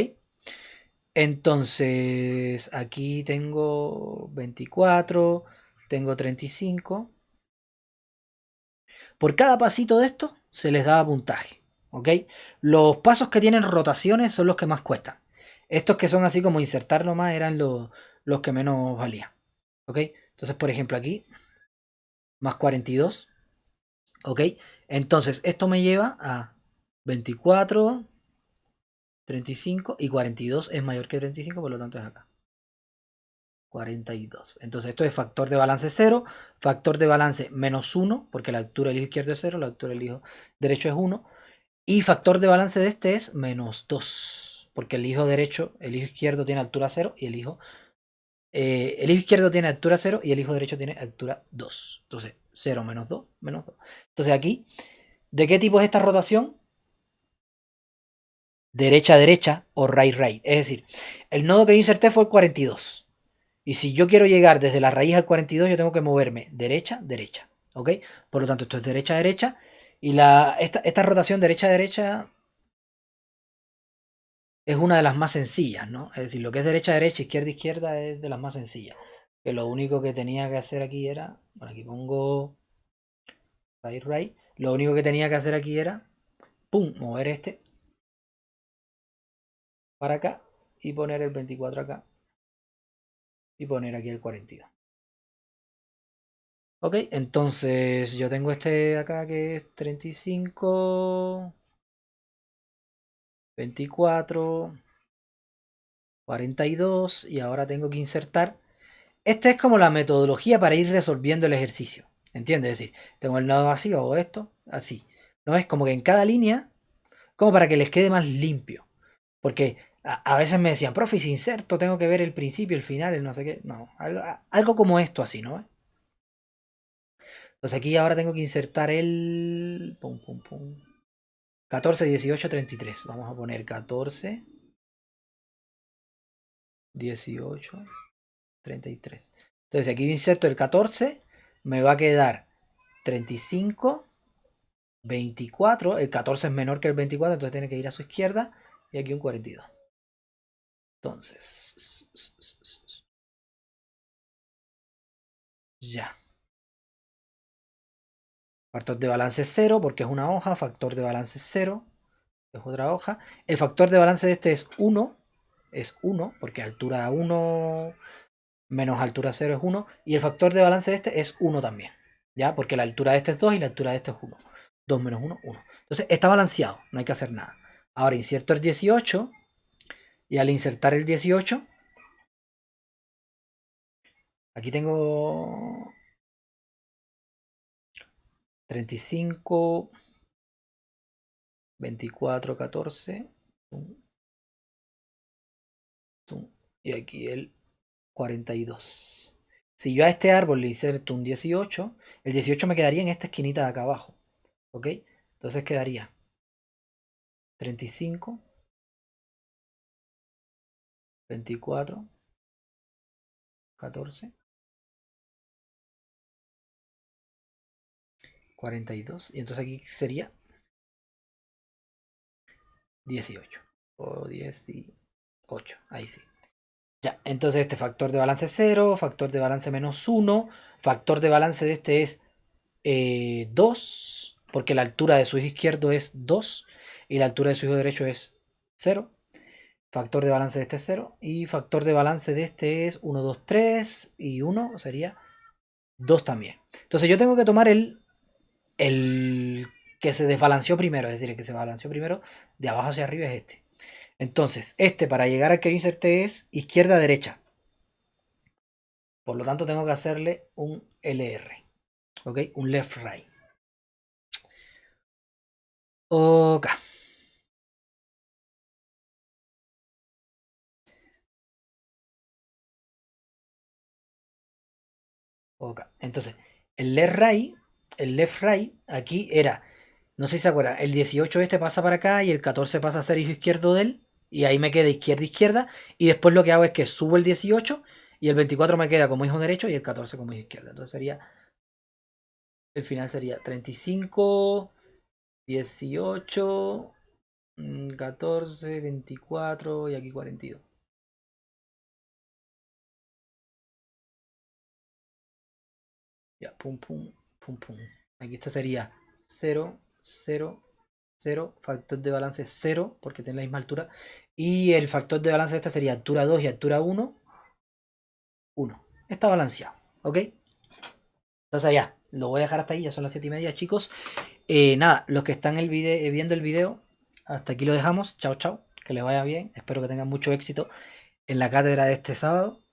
Entonces, aquí tengo 24, tengo 35. Por cada pasito de esto se les da puntaje. ¿Ok? Los pasos que tienen rotaciones son los que más cuestan. Estos que son así como insertar nomás eran los que menos valían. ¿Ok? Entonces, por ejemplo, aquí, más 42. ¿Ok? Entonces, esto me lleva a 24, 35 y 42 es mayor que 35, por lo tanto es acá. 42. Entonces esto es factor de balance 0, factor de balance menos 1, porque la altura del hijo izquierdo es 0, la altura del hijo derecho es 1, y factor de balance de este es menos 2, porque el hijo derecho, el hijo izquierdo tiene altura 0 y el hijo izquierdo tiene altura 0 y el hijo derecho tiene altura 2. Entonces 0 menos 2, menos 2. Entonces aquí, ¿de qué tipo es esta rotación? Derecha, derecha o right, right. Es decir, el nodo que yo inserté fue el 42. Y si yo quiero llegar desde la raíz al 42, yo tengo que moverme derecha, derecha. ¿Ok? Por lo tanto, esto es derecha, derecha. Y esta rotación derecha, derecha es una de las más sencillas, ¿no? Es decir, lo que es derecha, derecha, izquierda, izquierda es de las más sencillas. Que lo único que tenía que hacer aquí era. Bueno, aquí pongo right, right. Lo único que tenía que hacer aquí era. ¡Pum! Mover este para acá y poner el 24 acá. y poner aquí el 42. Ok, entonces yo tengo este acá que es 35, 24, 42 y ahora tengo que insertar. Esta es como la metodología para ir resolviendo el ejercicio. ¿Entiendes? Es decir, tengo el nodo así, hago esto, así. No es como que en cada línea, como para que les quede más limpio. Porque a veces me decían, profe, si inserto, tengo que ver el principio, el final, el no sé qué. No, algo como esto así, ¿no? Entonces aquí ahora tengo que insertar el... Pum, pum, pum. 14, 18, 33. Vamos a poner 14, 18, 33. Entonces aquí inserto el 14, me va a quedar 35, 24. El 14 es menor que el 24, entonces tiene que ir a su izquierda. Y aquí un 42. Entonces... Ya. Factor de balance es 0 porque es una hoja. Factor de balance es 0. Es otra hoja. El factor de balance de este es 1. Es 1 porque altura 1 menos altura 0 es 1. Y el factor de balance de este es 1 también. ¿Ya? Porque la altura de este es 2 y la altura de este es 1. 2 menos 1, 1. Entonces está balanceado. No hay que hacer nada. Ahora inserto el 18. Y al insertar el 18, aquí tengo 35, 24, 14. Y aquí el 42. Si yo a este árbol le inserto un 18, el 18 me quedaría en esta esquinita de acá abajo. ¿Ok? Entonces quedaría 35, 24, 14, 42. Y entonces aquí sería 18. O 18. Ahí sí. Ya, entonces este factor de balance es 0, factor de balance menos 1, factor de balance de este es 2, porque la altura de su hijo izquierdo es 2 y la altura de su hijo derecho es 0. Factor de balance de este es 0 y factor de balance de este es 1, 2, 3 y 1 sería 2 también. Entonces yo tengo que tomar el que se desbalanceó primero, es decir, el que se balanceó primero de abajo hacia arriba es este. Entonces, este para llegar al que yo inserté es izquierda-derecha. Por lo tanto, tengo que hacerle un LR. ¿Ok? Un left right. Ok. Ok. Entonces, el left right aquí era, no sé si se acuerdan, el 18 este pasa para acá y el 14 pasa a ser hijo izquierdo de él. Y ahí me queda izquierda. Y después lo que hago es que subo el 18 y el 24 me queda como hijo derecho y el 14 como hijo izquierdo. Entonces sería, el final sería 35, 18, 14, 24 y aquí 42. Ya, pum, pum, pum, pum. Aquí esta sería 0, 0, 0. Factor de balance 0, porque tiene la misma altura. Y el factor de balance de esta sería altura 2 y altura 1, 1. Está balanceado, ¿ok? Entonces ya, lo voy a dejar hasta ahí, ya son las 7:30, chicos. Nada, los que están viendo el video, hasta aquí lo dejamos. Chao, chao. Que les vaya bien. Espero que tengan mucho éxito en la cátedra de este sábado.